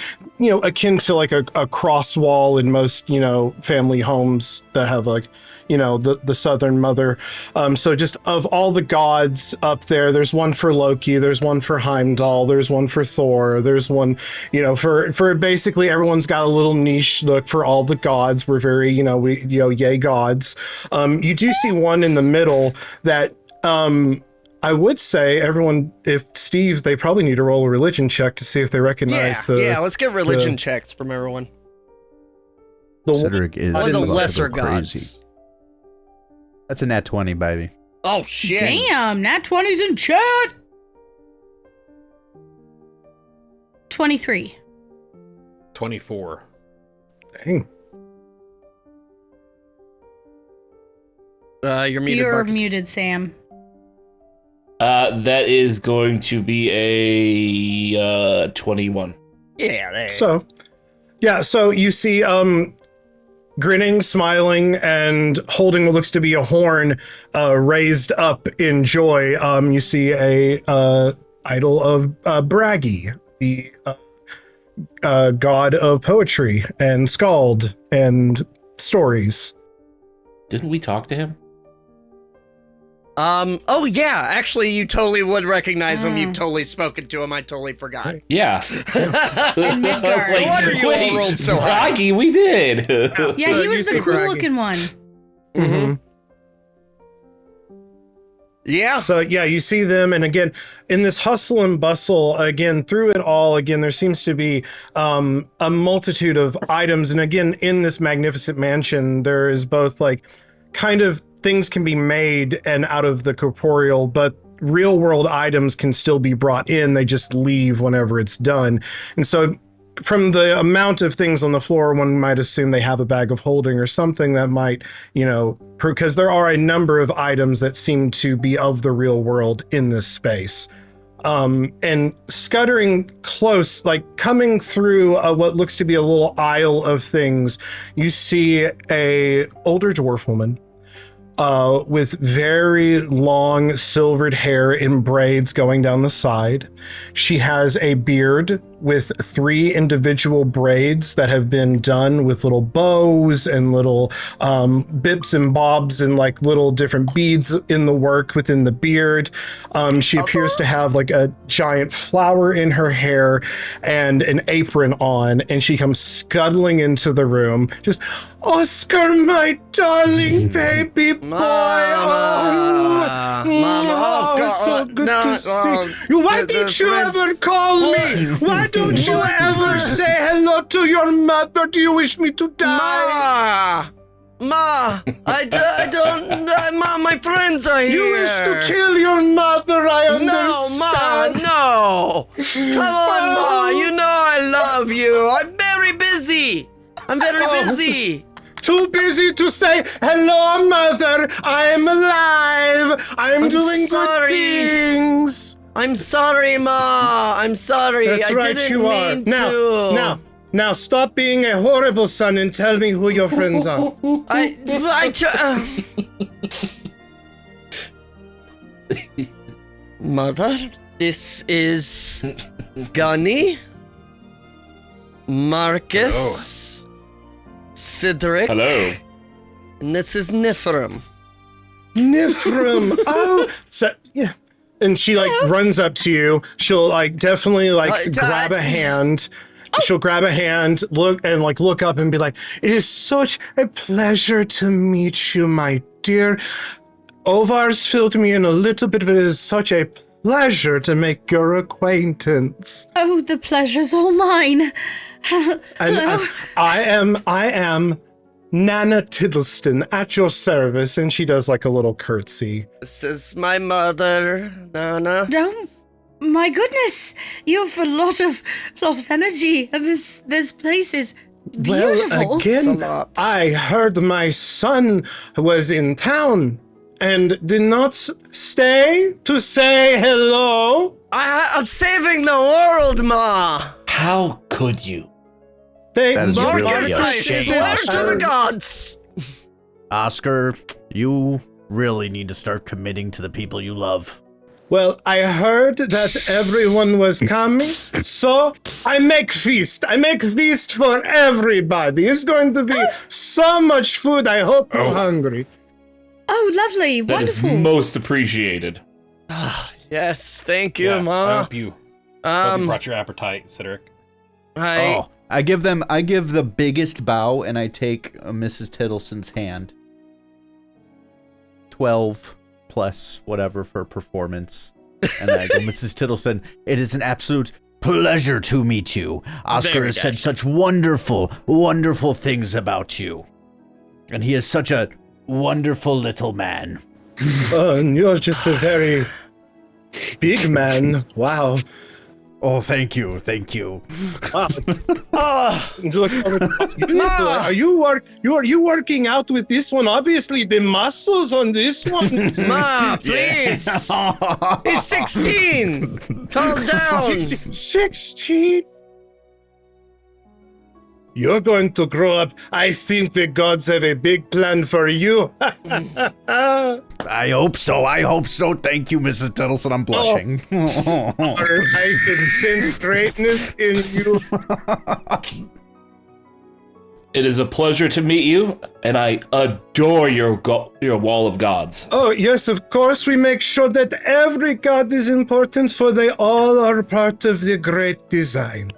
S6: akin to like a cross wall in most, family homes that have like, the southern mother. So just of all the gods up there, there's one for Loki, there's one for Heimdall, there's one for Thor, there's one, for basically everyone's got a little niche look for all the gods. We're very, yay gods. You do see one in the middle that, I would say everyone, if Steve, they probably need to roll a religion check to see if they recognize
S2: let's get religion checks from everyone.
S1: Cedric is
S2: Or the
S1: a little
S2: lesser
S1: crazy.
S2: gods.
S1: That's a nat 20, baby.
S2: Oh, shit.
S3: Damn, nat 20's in chat. 23.
S4: 24.
S6: Dang.
S2: You're muted,
S3: You're
S2: Marcus.
S3: muted, Sam.
S5: That is going to be a 21.
S2: Yeah, there.
S6: So you see, grinning, smiling, and holding what looks to be a horn, raised up in joy. You see a idol of Bragi, the god of poetry and Skald and stories.
S5: Didn't we talk to him?
S2: Oh yeah, actually you totally would recognize him. You've totally spoken to him. I totally forgot.
S5: Yeah.
S3: In Midgard.
S5: I was like,
S2: Why are you all rolled so high?
S5: Bragi, we did.
S3: Yeah, he was the cool looking one.
S6: Mm-hmm.
S2: Yeah.
S6: So yeah, you see them, and again, in this hustle and bustle, again, through it all, again, there seems to be a multitude of items, and again, in this magnificent mansion, there is both like kind of things can be made and out of the corporeal, but real world items can still be brought in. They just leave whenever it's done. And so from the amount of things on the floor, one might assume they have a bag of holding or something that might, because there are a number of items that seem to be of the real world in this space. And scuttering close, like coming through what looks to be a little aisle of things, you see a older dwarf woman with very long silvered hair in braids going down the side. She has a beard with 3 individual braids that have been done with little bows and little bips and bobs and like little different beads in the work within the beard. She appears to have like a giant flower in her hair and an apron on, and she comes scuttling into the room. Just, Oscar, my darling baby boy.
S2: Mama. Oh,
S6: so good to
S2: oh,
S6: see you. Why didn't you ever call me? Why don't you ever say hello to your mother? Do you wish me to die?
S2: Ma, I don't. My friends are here.
S6: You wish to kill your mother, I understand.
S2: No, Ma, no. go. Come on, Ma. You know I love you. I'm very busy.
S6: Too busy to say, hello, mother. I'm alive. I'm doing
S2: sorry.
S6: good things.
S2: I'm sorry, Ma. I'm sorry.
S6: That's right,
S2: I didn't
S6: you are.
S2: mean to.
S6: Now, stop being a horrible son and tell me who your friends are.
S2: Mother, this is Gunny, Marcus, Cedric.
S5: Hello.
S2: And this is Niph.
S6: Niph. Oh, so yeah. And she runs up to you. She'll definitely grab a hand. She'll grab a hand, look up and be like, "It is such a pleasure to meet you, my dear. Ovar's filled me in a little bit, but it is such a pleasure to make your acquaintance."
S3: Oh, the pleasure's all mine.
S6: And I am Nanna Tiddleston at your service, and she does a little curtsy.
S2: This is my mother, Nanna.
S3: Don't. My goodness, you have a lot of energy. This place is beautiful.
S6: Well, again, I heard my son was in town and did not stay to say hello.
S2: I'm saving the world, Ma.
S5: How could you?
S1: That is
S2: Marcus,
S1: really a
S2: I
S1: shame,
S2: swear to
S1: Oscar.
S2: the gods.
S1: Oscar, you really need to start committing to the people you love.
S6: Well, I heard that everyone was coming, so I make feast. I make feast for everybody. It's going to be so much food. I hope you're hungry.
S3: Oh, lovely.
S5: That is
S3: Wonderful.
S5: most appreciated.
S2: Yes, thank you,
S4: Yeah, I
S2: Ma.
S4: hope you brought your appetite, Cedric.
S8: I give the biggest bow, and I take Mrs. Tiddleston's hand. 12 plus whatever for performance. And then I go, Mrs. Tiddleston,
S1: It is an absolute pleasure to meet you. Oscar has said such wonderful, wonderful things about you. And he is such a wonderful little man.
S6: And you're just a very big man. Wow.
S1: Oh, thank you, thank you.
S6: Look, are you working out with this one? Obviously, the muscles on this one.
S2: Ma, please. He's 16. Calm down.
S6: 16. You're going to grow up. I think the gods have a big plan for you.
S1: I hope so. Thank you, Mrs. Tiddleston. I'm blushing.
S6: I can sense greatness in you.
S5: It is a pleasure to meet you, and I adore your wall of gods.
S6: Oh, yes, of course. We make sure that every god is important, for they all are part of the great design.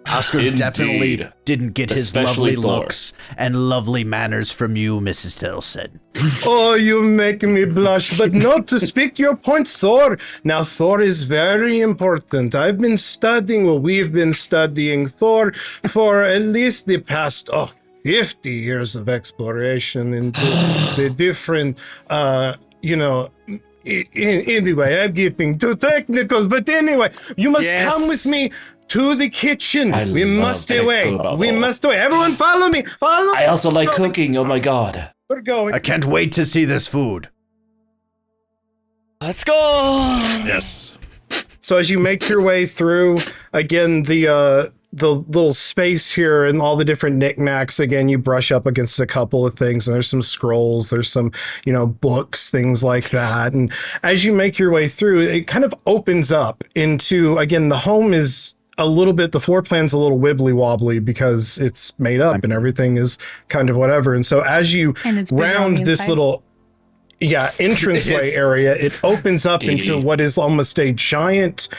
S1: Oscar
S5: Indeed.
S1: definitely didn't get his
S5: Especially
S1: lovely
S5: Thor.
S1: looks and lovely manners from you, Mrs. Tiddleston.
S6: Oh, you make me blush, but no, to speak to your point, Thor. Now, Thor is very important. We've been studying Thor for at least the past, 50 years of exploration into the different, anyway, I'm getting too technical, but anyway, you must come with me to the kitchen. We must away. Everyone follow me.
S5: I also like cooking. Oh my god.
S6: We're going.
S1: I can't wait to see this food.
S2: Let's go.
S4: Yes.
S6: So as you make your way through, again, the little space here and all the different knickknacks, again, you brush up against a couple of things, and there's some scrolls, there's some, books, things like that. And as you make your way through, it kind of opens up into, again, the home is the floor plan's a little wibbly wobbly because it's made up and everything is kind of whatever. And so as you round this little entranceway area, it opens up into what is almost a giant,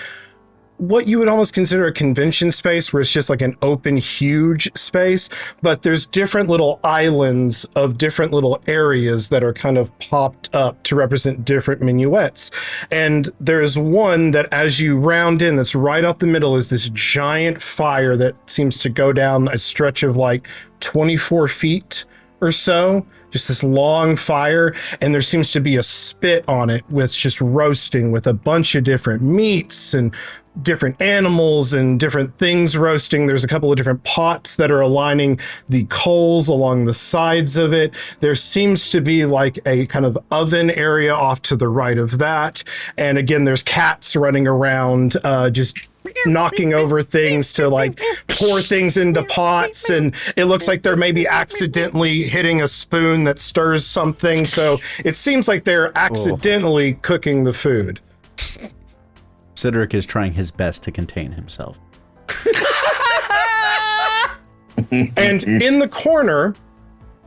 S6: what you would almost consider a convention space, where it's just like an open, huge space, but there's different little islands of different little areas that are kind of popped up to represent different minuets. And there's one that, as you round in, that's right up the middle, is this giant fire that seems to go down a stretch of 24 feet or so, just this long fire, and there seems to be a spit on it with just roasting with a bunch of different meats and different animals and different things roasting. There's a couple of different pots that are aligning the coals along the sides of it. There seems to be like a kind of oven area off to the right of that. And again, there's cats running around, just knocking over things to like pour things into pots, and it looks like they're maybe accidentally hitting a spoon that stirs something. So it seems like they're accidentally cooking the food.
S8: Cedric is trying his best to contain himself.
S6: And in the corner,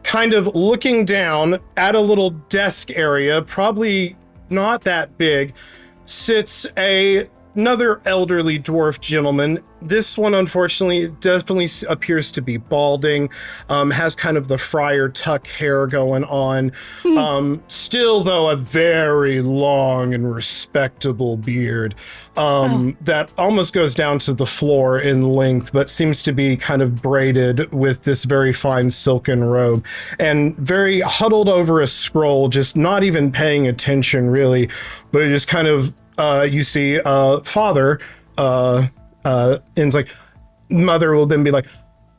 S6: kind of looking down at a little desk area, probably not that big, sits another elderly dwarf gentleman. This one, unfortunately, definitely appears to be balding, has kind of the friar tuck hair going on. Still, though, a very long and respectable beard that almost goes down to the floor in length, but seems to be kind of braided with this very fine silken robe, and very huddled over a scroll, just not even paying attention, really, but it just kind of, you see, father, and it's like, mother will then be like,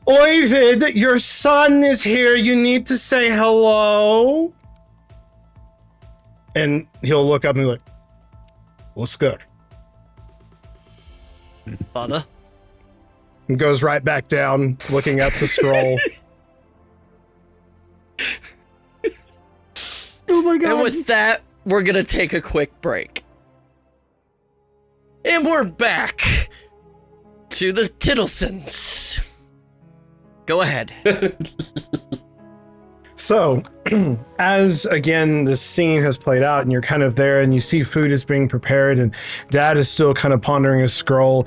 S6: Oyvind, your son is here. You need to say hello. And he'll look up and be like, what's good?
S2: Father?
S6: And goes right back down, looking at the scroll.
S3: Oh my god.
S2: And with that, we're gonna take a quick break. And we're back to the Tittlesons. Go ahead.
S6: So, as again, the scene has played out and you're kind of there and you see food is being prepared and Dad is still kind of pondering a scroll,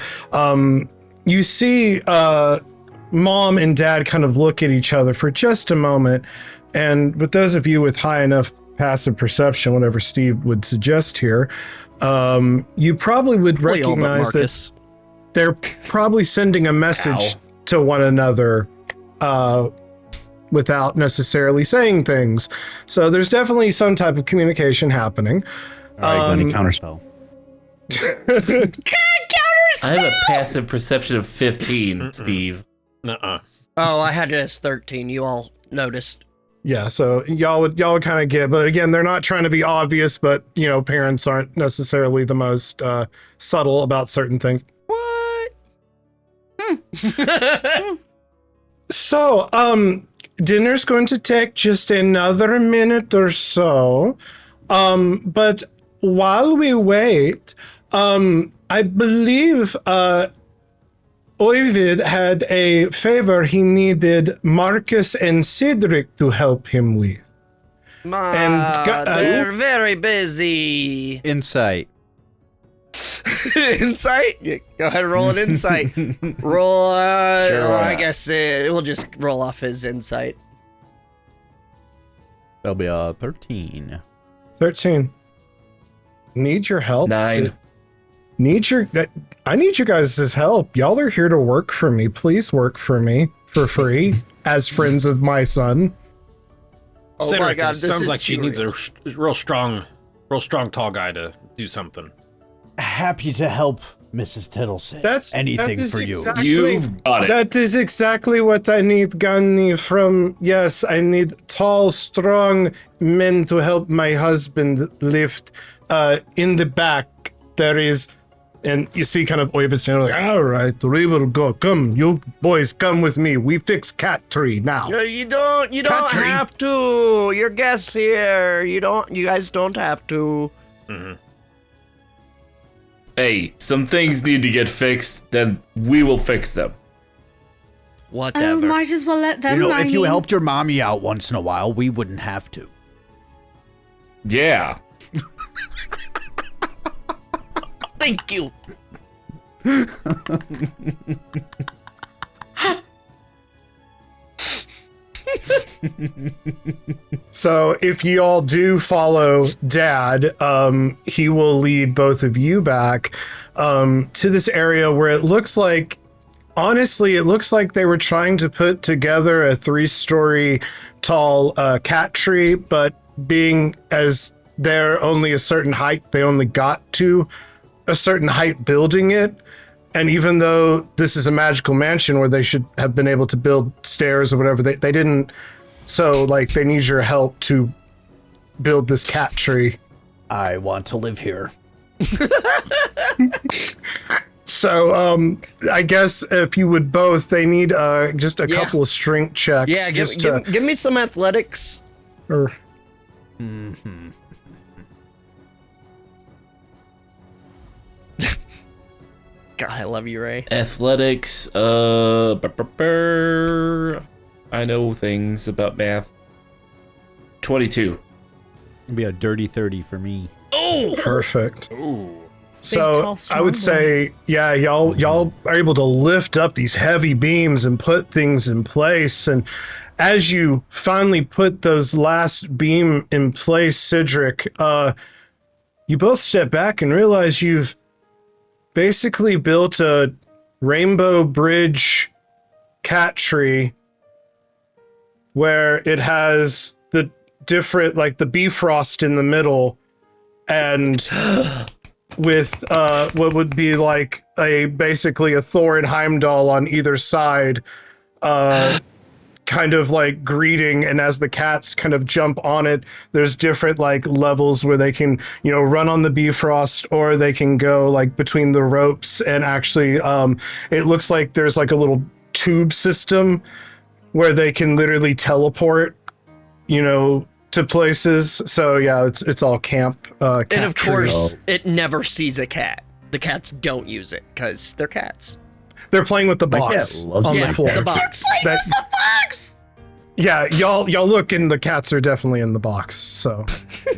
S6: you see Mom and Dad kind of look at each other for just a moment. And with those of you with high enough passive perception, whatever Steve would suggest here, you probably would recognize that they're probably sending a message to one another without necessarily saying things. So there's definitely some type of communication happening.
S8: All right, going to counterspell.
S5: I have a passive perception of 15, Steve.
S4: Nuh-uh.
S2: Oh, I had it as 13. You all noticed.
S6: Yeah, so y'all would kind of get, but again, they're not trying to be obvious, but you know, parents aren't necessarily the most subtle about certain things.
S2: What?
S6: So, dinner's going to take just another minute or so. But while we wait, I believe Oyvind had a favor he needed Marcus and Cedric to help him with.
S2: They're very busy.
S8: Insight.
S2: Insight? Yeah, go ahead and roll an insight. Roll, I guess it will just roll off his insight.
S8: That'll be a 13.
S6: 13. Need your help.
S5: 9.
S6: I need you guys' help. Y'all are here to work for me. Please work for me for free as friends of my son.
S2: Oh
S4: Cedric,
S2: my god,
S4: it
S2: this
S4: sounds
S2: is
S4: like she needs a real strong tall guy to do something.
S1: Happy to help, Mrs. Tittleson.
S6: That
S1: anything
S6: is
S1: for you.
S6: exactly-
S5: You've got it.
S6: That is exactly what I need, Gunny, from... Yes, I need tall, strong men to help my husband lift. In the back, there is... And you see kind of Oyvind standing like, all right, we will go. Come, you boys, come with me. We fix cat tree now.
S2: No, you don't have to. You're guests here. You guys don't have to.
S4: Mm-hmm.
S5: Hey, some things need to get fixed, then we will fix them.
S2: Whatever.
S3: Oh, might as well let them.
S1: You know,
S3: I
S1: if you
S3: mean-
S1: helped your mommy out once in a while, we wouldn't have to.
S5: Yeah.
S2: Thank you.
S6: So if you all do follow Dad, he will lead both of you back to this area where it looks like Honestly, it looks like they were trying to put together a 3-story tall cat tree, but being as they're only a certain height, they only got to a certain height building it. And even though this is a magical mansion where they should have been able to build stairs or whatever, they didn't. So, like, they need your help to build this cat tree.
S1: I want to live here.
S6: So, I guess if you would both, they need just a couple of strength checks.
S2: Yeah, give me some athletics.
S6: Or,
S1: Mm-hmm.
S2: God, I love you, Ray.
S5: Athletics, I know things about math. 22.
S8: It'd be a dirty 30 for me.
S2: Oh,
S6: perfect.
S4: Ooh.
S6: So
S3: tall,
S6: I would
S3: strong
S6: say, yeah, y'all are able to lift up these heavy beams and put things in place. And as you finally put those last beam in place, Cedric, you both step back and realize you've basically built a rainbow bridge cat tree where it has the different, like the Bifrost in the middle and with what would be like basically a Thoren Heimdall on either side, kind of like greeting, and as the cats kind of jump on it, there's different like levels where they can, run on the Bifrost, or they can go like between the ropes, and actually it looks like there's like a little tube system where they can literally teleport, to places. So yeah, it's all camp cat
S2: and of course,
S6: trees.
S2: it never sees a cat. The cats don't use it because they're cats.
S6: They're playing with the box
S8: loves
S6: on
S2: Yeah,
S6: the floor.
S2: the box.
S6: Yeah, y'all look, and the cats are definitely in the box. So,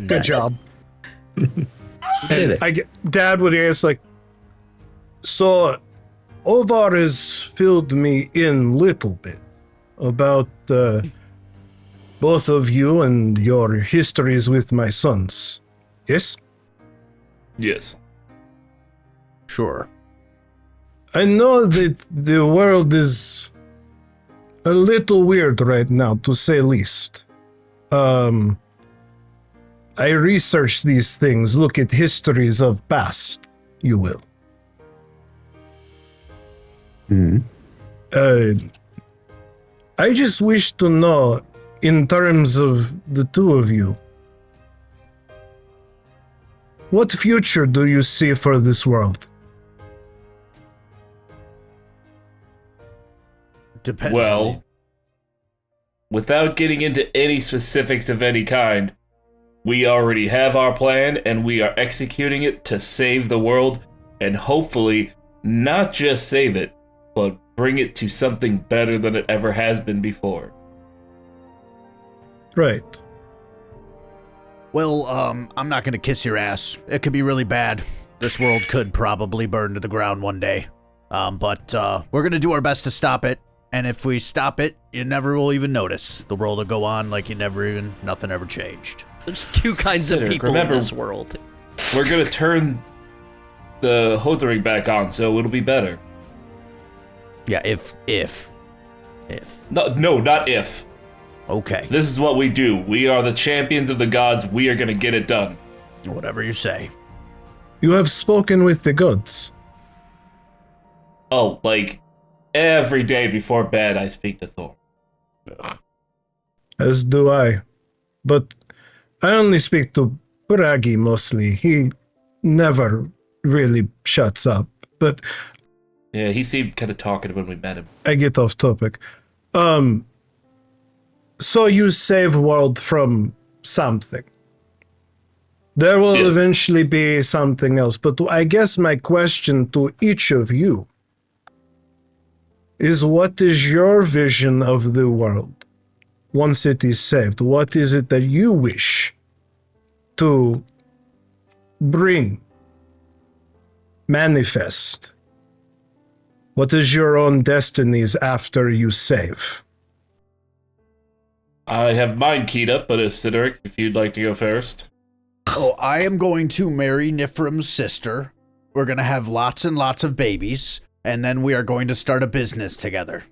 S6: good job. And Dad would ask, like, so Orvar has filled me in a little bit about both of you and your histories with my sons. Yes?
S5: Yes.
S1: Sure.
S6: I know that the world is a little weird right now, to say least. I research these things, look at histories of past, you will. I just wish to know, in terms of the two of you, what future do you see for this world?
S1: Depends.
S5: Well, without getting into any specifics of any kind, we already have our plan, and we are executing it to save the world, and hopefully not just save it, but bring it to something better than it ever has been before.
S6: Right.
S1: Well, I'm not gonna kiss your ass. It could be really bad. This world could probably burn to the ground one day. But we're gonna do our best to stop it. And if we stop it, you never will even notice. The world will go on like nothing ever changed.
S2: There's two kinds of people in this world.
S5: We're gonna turn the Hothering back on, so it'll be better.
S1: Yeah, if.
S5: No, not if.
S1: Okay.
S5: This is what we do. We are the champions of the gods. We are gonna get it done.
S1: Whatever you say.
S6: You have spoken with the gods.
S5: Oh, like, every day before bed I speak to Thor.
S6: As do I. But I only speak to Bragi mostly. He never really shuts up. But
S5: Yeah, he seemed kind of talkative when we met him.
S6: I get off topic. So you save world from something. There will eventually be something else. But I guess my question to each of you is, what is your vision of the world once it is saved? What is it that you wish to bring, manifest? What is your own destinies after you save?
S5: I have mine keyed up, but it's Cedric, if you'd like to go first.
S1: Oh, I am going to marry Nifrim's sister. We're gonna have lots and lots of babies. and then we are going to start a business together.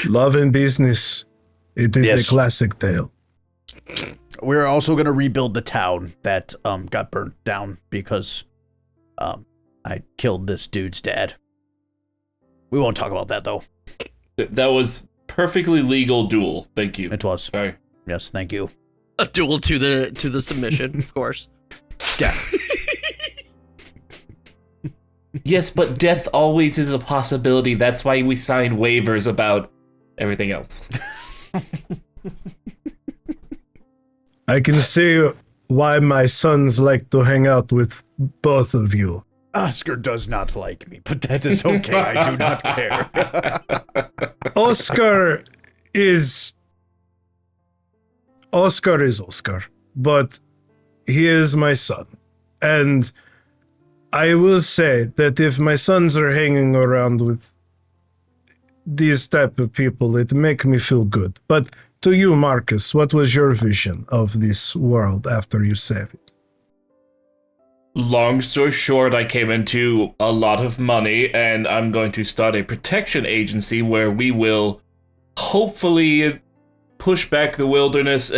S6: Love and business. It is
S1: Yes.
S6: a classic tale.
S1: We're also going to rebuild the town that got burnt down because I killed this dude's dad. We won't talk about that, though.
S5: That was perfectly legal duel. Thank you.
S1: It was.
S5: Sorry.
S1: Yes, thank you.
S2: A duel to the submission, of course.
S1: Death.
S5: Yes, but death always is a possibility. That's why we signed waivers about everything else.
S6: I can see why my sons like to hang out with both of you.
S1: Oscar does not like me, but that is okay. I do not care.
S6: Oscar is Oscar, but he is my son. And I will say that if my sons are hanging around with these type of people, it make me feel good. But to you, Marcus, what was your vision of this world after you saved it?
S5: Long story short, I came into a lot of money, and I'm going to start a protection agency where we will hopefully push back the wilderness,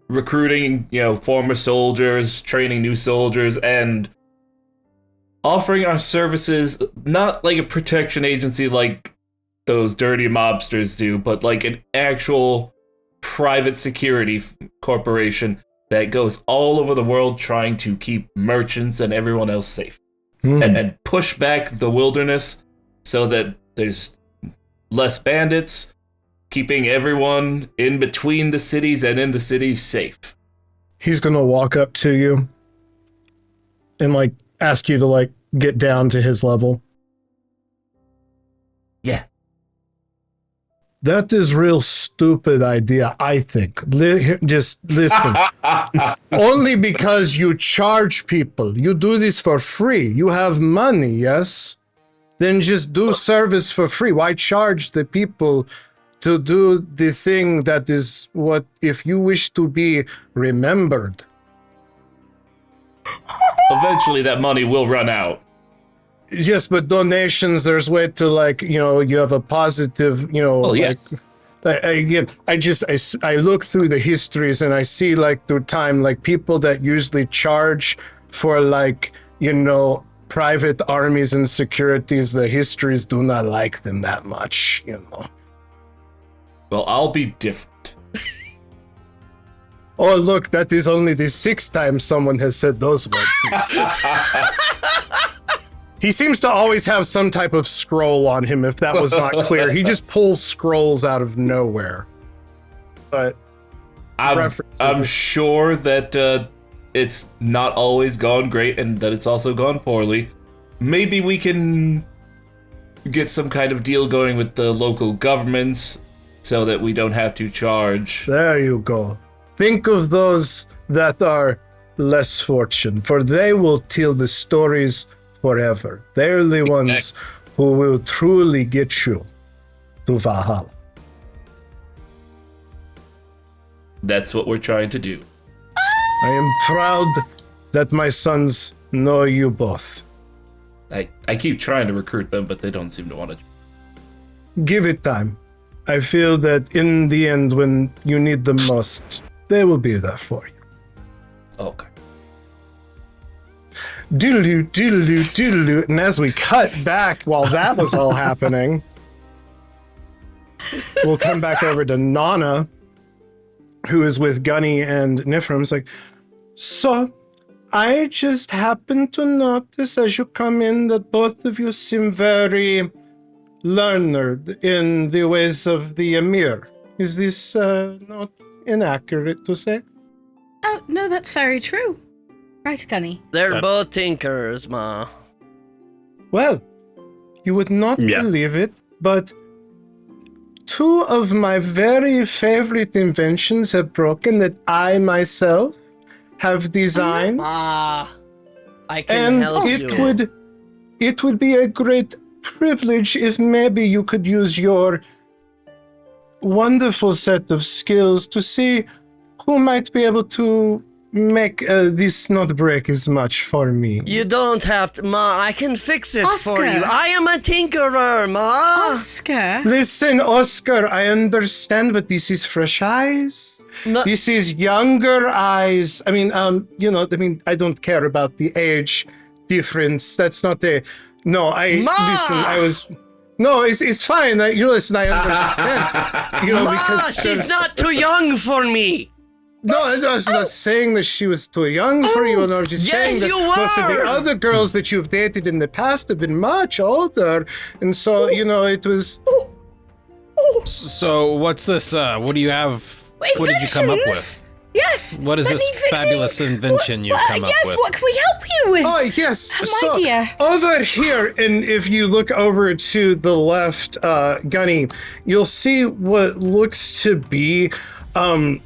S5: recruiting, former soldiers, training new soldiers, and offering our services, not like a protection agency like those dirty mobsters do, but like an actual private security corporation that goes all over the world trying to keep merchants and everyone else safe. And push back the wilderness so that there's less bandits, keeping everyone in between the cities and in the cities safe.
S6: He's going to walk up to you and ask you to get down to his level.
S5: Yeah.
S6: That is real stupid idea, I think. Just listen. Only because you charge people. You do this for free. You have money, yes? Then just do service for free. Why charge the people to do the thing that is what, if you wish to be remembered?
S5: Eventually that money will run out.
S6: Yes, but donations, there's way to you have a positive,
S2: yes.
S6: I look through the histories and I see through time, people that usually charge for private armies and securities, the histories do not like them that much,
S5: Well, I'll be different.
S6: Oh, look, that is only the 6th time someone has said those words. He seems to always have some type of scroll on him, if that was not clear. He just pulls scrolls out of nowhere. But
S5: I'm sure that it's not always gone great and that it's also gone poorly. Maybe we can get some kind of deal going with the local governments so that we don't have to charge.
S6: There you go. Think of those that are less fortunate, for they will tell the stories forever. They're the ones who will truly get you to Valhalla.
S5: That's what we're trying to do.
S6: I am proud that my sons know you both.
S5: I keep trying to recruit them, but they don't seem to want to.
S6: Give it time. I feel that in the end, when you need them most, they will be there for you.
S5: Okay.
S6: Doodaloo, doodaloo, doodaloo. And as we cut back while that was all happening, we'll come back over to Nanna, who is with Gunny and Niph. It's like, so I just happened to notice as you come in that both of you seem very learned in the ways of the Emir. Is this not inaccurate to say?
S3: Oh, no, that's very true. Right, Gunny?
S2: They're both tinkers, Ma.
S6: Well, you would not believe it, but 2 of my very favorite inventions have broken that I myself have designed.
S2: I can help you.
S6: It would be a great privilege if maybe you could use your wonderful set of skills to see who might be able to make this not break as much for me?
S2: You don't have to, Ma. I can fix it for
S3: Oscar.
S2: you. I am a tinkerer, Ma.
S3: Oscar.
S6: Listen, Oscar, I understand, but this is fresh eyes.
S2: No.
S6: This is younger eyes. I mean, I don't care about the age difference. That's not the. No,
S2: Ma!
S6: listen. No, it's fine. Listen, I understand.
S2: Ma,
S6: because
S2: she's
S6: there's-
S2: not too young for me.
S6: No, I was not saying that she was too young for you. No, I'm just
S2: Yes,
S6: saying that
S2: you
S6: most of the
S2: were!
S6: other girls that you've dated in the past have been much older, and so it was.
S4: So what's this? What do you have? What did you come up with?
S3: Inventions? Yes.
S4: What is
S3: let
S4: this
S3: me fix
S4: fabulous invention you've come up
S3: yes,
S4: with?
S3: what can we help you with?
S6: Oh yes,
S3: My dear.
S6: over here, and if you look over to the left, Gunny, you'll see what looks to be, and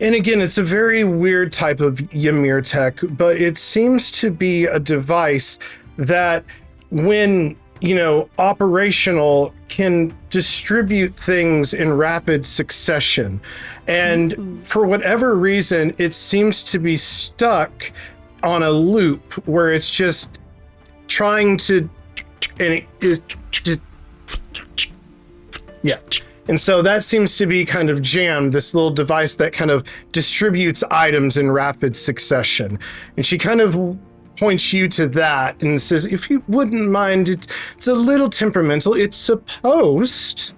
S6: again, it's a very weird type of Ymir tech, but it seems to be a device that, when operational, can distribute things in rapid succession. And for whatever reason, it seems to be stuck on a loop where it's just trying to, and it is just, yeah. And so that seems to be kind of jammed, this little device that kind of distributes items in rapid succession. And she kind of points you to that and says, if you wouldn't mind, it's a little temperamental. It's supposed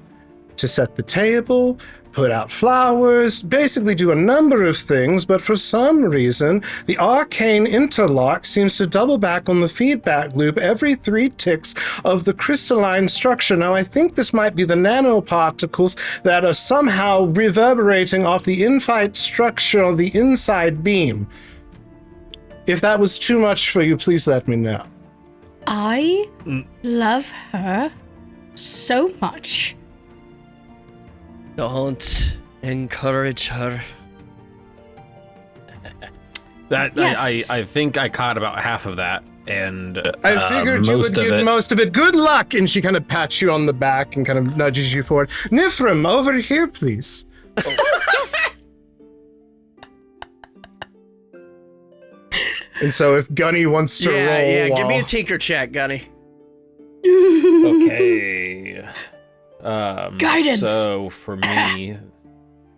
S6: to set the table, put out flowers, basically do a number of things, but for some reason, the arcane interlock seems to double back on the feedback loop every 3 ticks of the crystalline structure. Now, I think this might be the nanoparticles that are somehow reverberating off the infight structure of the inside beam. If that was too much for you, please let me know.
S3: I love her so much.
S2: Don't encourage her.
S3: Yes.
S4: I think I caught about half of that, and
S6: I figured you would get most of it. Good luck! And she kind of pats you on the back and kind of nudges you forward. Niph, over here, please. And so if Gunny wants to roll...
S2: Yeah, give me a
S6: while-
S2: tinker check, Gunny.
S4: Okay.
S3: Guidance.
S4: So for me,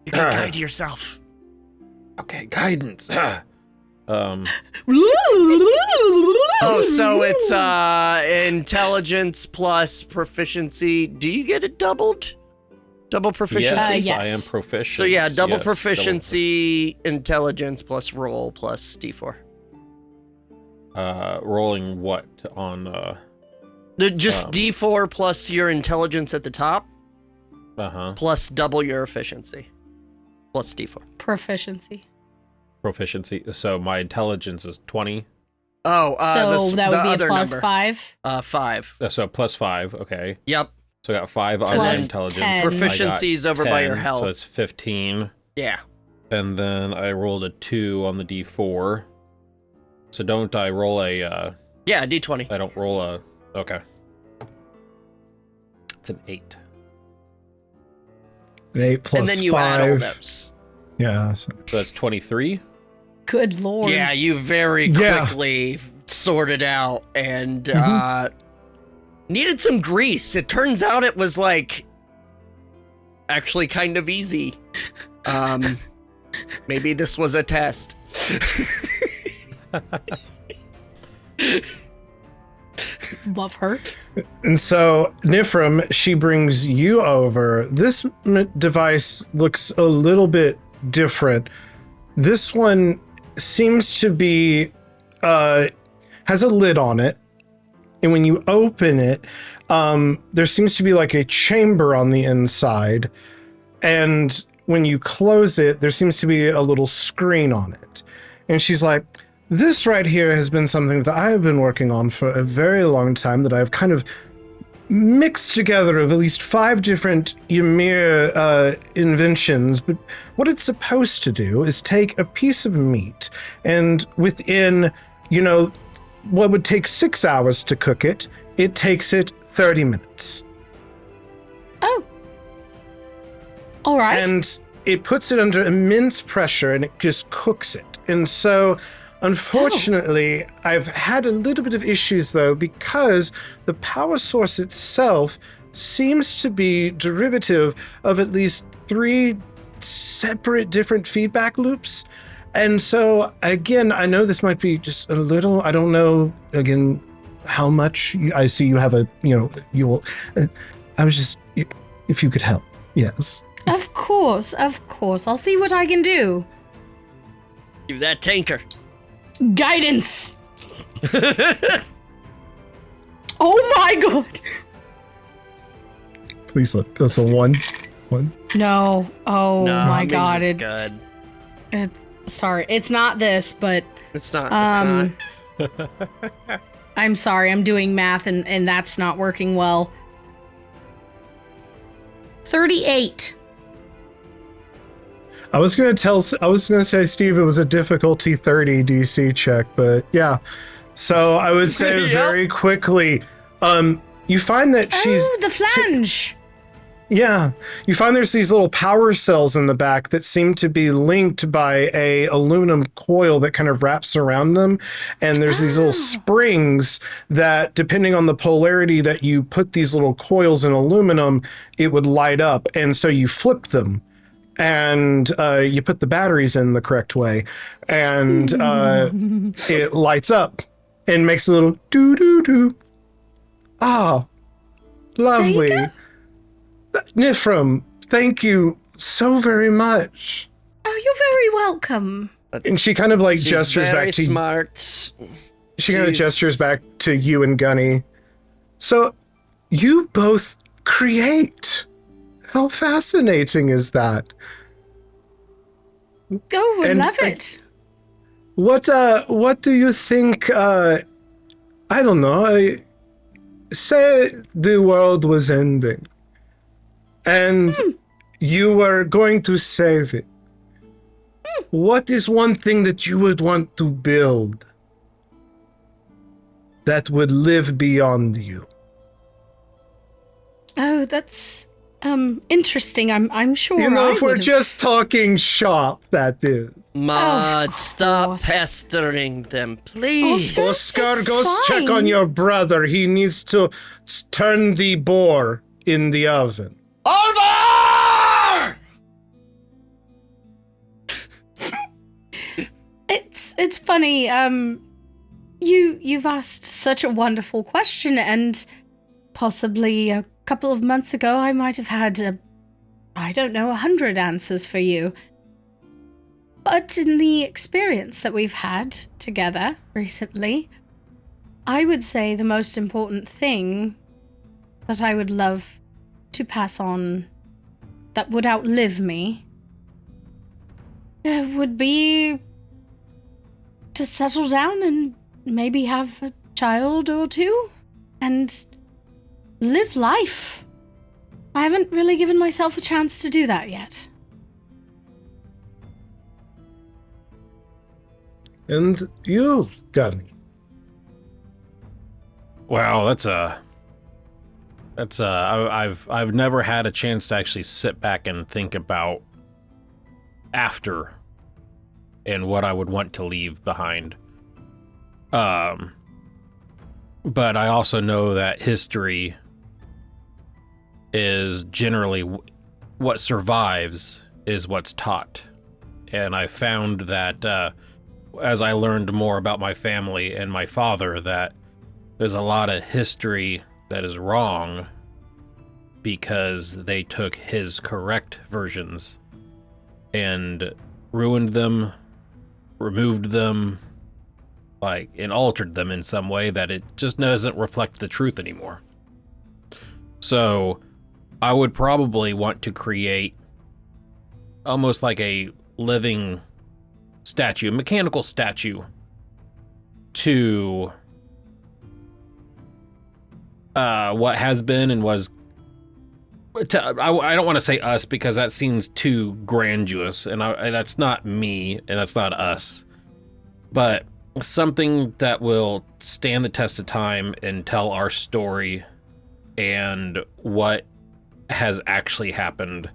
S2: You can guide yourself.
S4: okay, guidance.
S2: Oh, so it's intelligence plus proficiency. Do you get it doubled? Double proficiency?
S4: Yes,
S3: Yes.
S4: I am proficient.
S2: So yeah, double
S4: Yes,
S2: proficiency, intelligence plus roll plus d4.
S4: Rolling what on?
S2: Just d4 plus your intelligence at the top, plus double your efficiency, plus d4.
S3: Proficiency.
S4: Proficiency. So my intelligence is 20.
S2: Oh,
S3: So that would be a
S2: other
S3: plus
S2: number.
S3: 5.
S2: 5.
S4: So plus 5. Okay.
S2: Yep.
S4: So I got 5 on my
S3: Plus
S4: intelligence.
S3: 10.
S2: Proficiency's over by your
S4: 10,
S2: health.
S4: So it's 15.
S2: Yeah.
S4: And then I rolled a 2 on the d4. So don't I roll a...
S2: Yeah, d20.
S4: I don't roll a... Okay. It's an 8.
S6: An 8 plus
S2: And then you
S6: 5.
S2: add all those.
S6: Yeah. So.
S4: So that's 23.
S3: Good lord.
S2: Yeah, you very
S6: Yeah.
S2: quickly sorted out and needed some grease. It turns out it was like actually kind of easy. Maybe this was a test.
S3: Love her.
S6: And so, Niph, she brings you over. This device looks a little bit different. This one seems to be, has a lid on it. And when you open it, there seems to be like a chamber on the inside. And when you close it, there seems to be a little screen on it. And she's like, this right here has been something that I have been working on for a very long time, that I've kind of mixed together of at least 5 different Ymir inventions. But what it's supposed to do is take a piece of meat and within, what would take 6 hours to cook it, it takes it 30 minutes.
S3: Oh. All right.
S6: And it puts it under immense pressure and it just cooks it. And so, unfortunately, I've had a little bit of issues, though, because the power source itself seems to be derivative of at least 3 separate different feedback loops. And so, again, I know this might be just a little, I don't know, again, how much I see you have a, you will, I was just, if you could help. Yes.
S3: Of course. I'll see what I can do.
S2: Give that tanker.
S3: Guidance. Oh my god.
S6: Please look. That's a 1.
S3: No. Oh
S2: No,
S3: my
S2: it means
S3: god.
S2: it's good.
S3: Sorry, it's not this, but
S2: It's not. It's not.
S3: I'm sorry, I'm doing math and that's not working well. 38.
S6: I was gonna say, Steve, it was a difficulty 30 DC check, but yeah. So I would say
S2: Yep.
S6: very quickly, you find that she's
S3: the flange.
S6: yeah, you find there's these little power cells in the back that seem to be linked by a aluminum coil that kind of wraps around them, and there's these little springs that, depending on the polarity that you put these little coils in aluminum, it would light up, and so you flip them. And you put the batteries in the correct way, and it lights up and makes a little doo-doo-doo. Ah, lovely. Niph, thank you so very much.
S3: Oh, you're very welcome.
S6: And she kind of like
S2: She's
S6: gestures
S2: very
S6: back to
S2: smart.
S6: She kind of
S2: She's-
S6: gestures back to you and Gunny. So, you both create. How fascinating is that?
S3: Oh, would
S6: And
S3: love
S6: I-
S3: it.
S6: What do you think, I don't know, say the world was ending and you were going to save it. What is one thing that you would want to build that would live beyond you?
S3: Oh, that's interesting. I'm sure.
S6: You know,
S3: I
S6: if we're
S3: would've-
S6: just talking shop, that is.
S2: Maud, stop
S3: course.
S2: pestering them, please.
S6: Oscar,
S3: It's
S6: go check on
S3: fine.
S6: your brother. He needs to turn the boar in the oven.
S2: Orvar!
S3: It's funny. You've asked such a wonderful question, and possibly a couple of months ago, I might have had 100 answers for you. But in the experience that we've had together recently, I would say the most important thing that I would love to pass on that would outlive me would be to settle down and maybe have a child or two and live life. I haven't really given myself a chance to do that yet.
S6: And you, Gunny.
S4: Wow, I've never had a chance to actually sit back and think about after and what I would want to leave behind. But I also know that history is generally what survives is what's taught. And I found that as I learned more about my family and my father, that there's a lot of history that is wrong because they took his correct versions and ruined them, removed them, and altered them in some way that it just doesn't reflect the truth anymore. So I would probably want to create almost like a living statue, a mechanical statue to what has been and was. I don't want to say us because that seems too grandiose, and that's not me and that's not us, but something that will stand the test of time and tell our story and what has actually happened.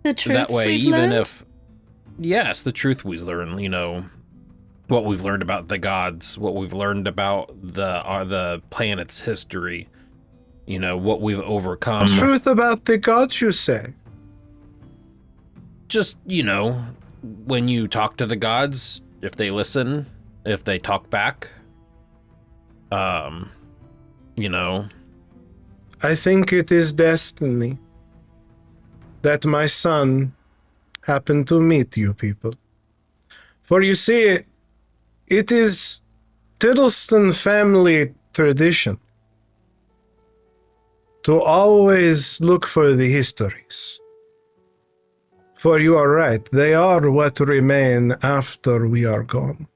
S3: The truths
S4: That way,
S3: we've
S4: even
S3: learned?
S4: if, yes, the truth we learn, what we've learned about the gods, what we've learned about the planet's history, you know, what we've overcome.
S6: Truth about the gods, you say?
S4: Just, you know, when you talk to the gods, if they listen, if they talk back, you know.
S6: I think it is destiny that my son happened to meet you people. For you see, it is Tiddleston family tradition to always look for the histories. For you are right, they are what remain after we are gone.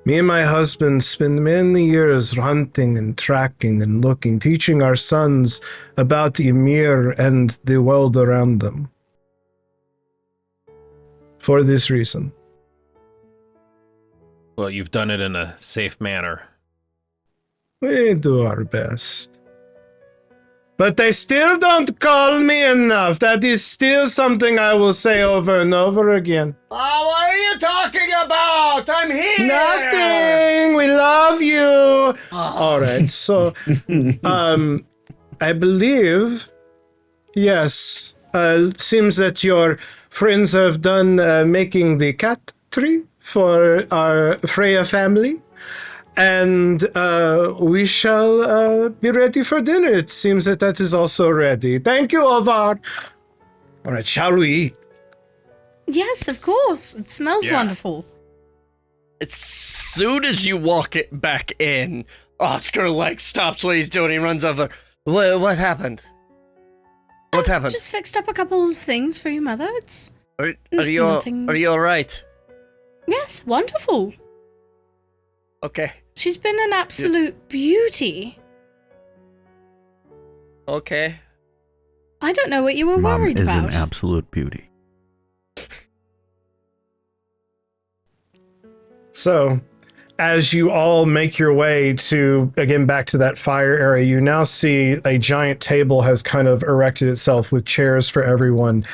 S6: Me and my husband spend many years hunting and tracking and looking, teaching our sons about Ymir and the world around them. For this reason.
S4: Well, you've done it in a safe manner.
S6: We do our best. But they still don't call me enough. That is still something I will say over and over again.
S2: Oh, what are you talking about? I'm here.
S6: Nothing. We love you. All right. So, I believe, yes, seems that your friends have done making the cat tree for our Freya family. And we shall be ready for dinner. It seems that is also ready. Thank you, Orvar. All right, shall we eat?
S3: Yes, of course. It smells wonderful.
S2: As soon as you walk it back in, Oscar stops what he's doing. He runs over. What happened? What happened?
S3: Just fixed up a couple of things for your mother. It's
S2: Are you all right?
S3: yes, wonderful.
S2: Okay.
S3: She's been an absolute beauty.
S2: Okay.
S3: I don't know what you were worried
S8: is
S3: about.
S8: an absolute beauty.
S6: So, as you all make your way to, again, back to that fire area, you now see a giant table has kind of erected itself with chairs for everyone.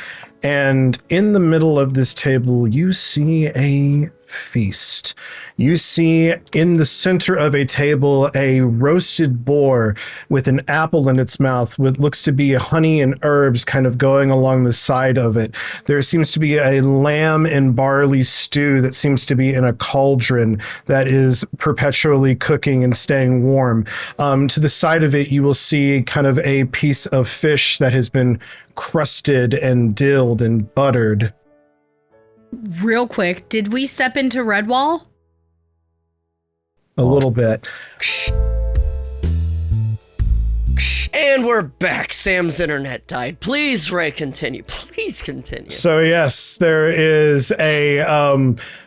S6: And in the middle of this table, you see a feast. You see in the center of a table a roasted boar with an apple in its mouth, what looks to be honey and herbs kind of going along the side of it. There seems to be a lamb and barley stew that seems to be in a cauldron that is perpetually cooking and staying warm. To the side of it, you will see kind of a piece of fish that has been crusted and dilled and buttered.
S3: Real quick, did we step into Redwall?
S6: A little bit.
S2: And we're back. Sam's internet died. Please, Ray, continue. Please continue.
S6: So yes, there is a,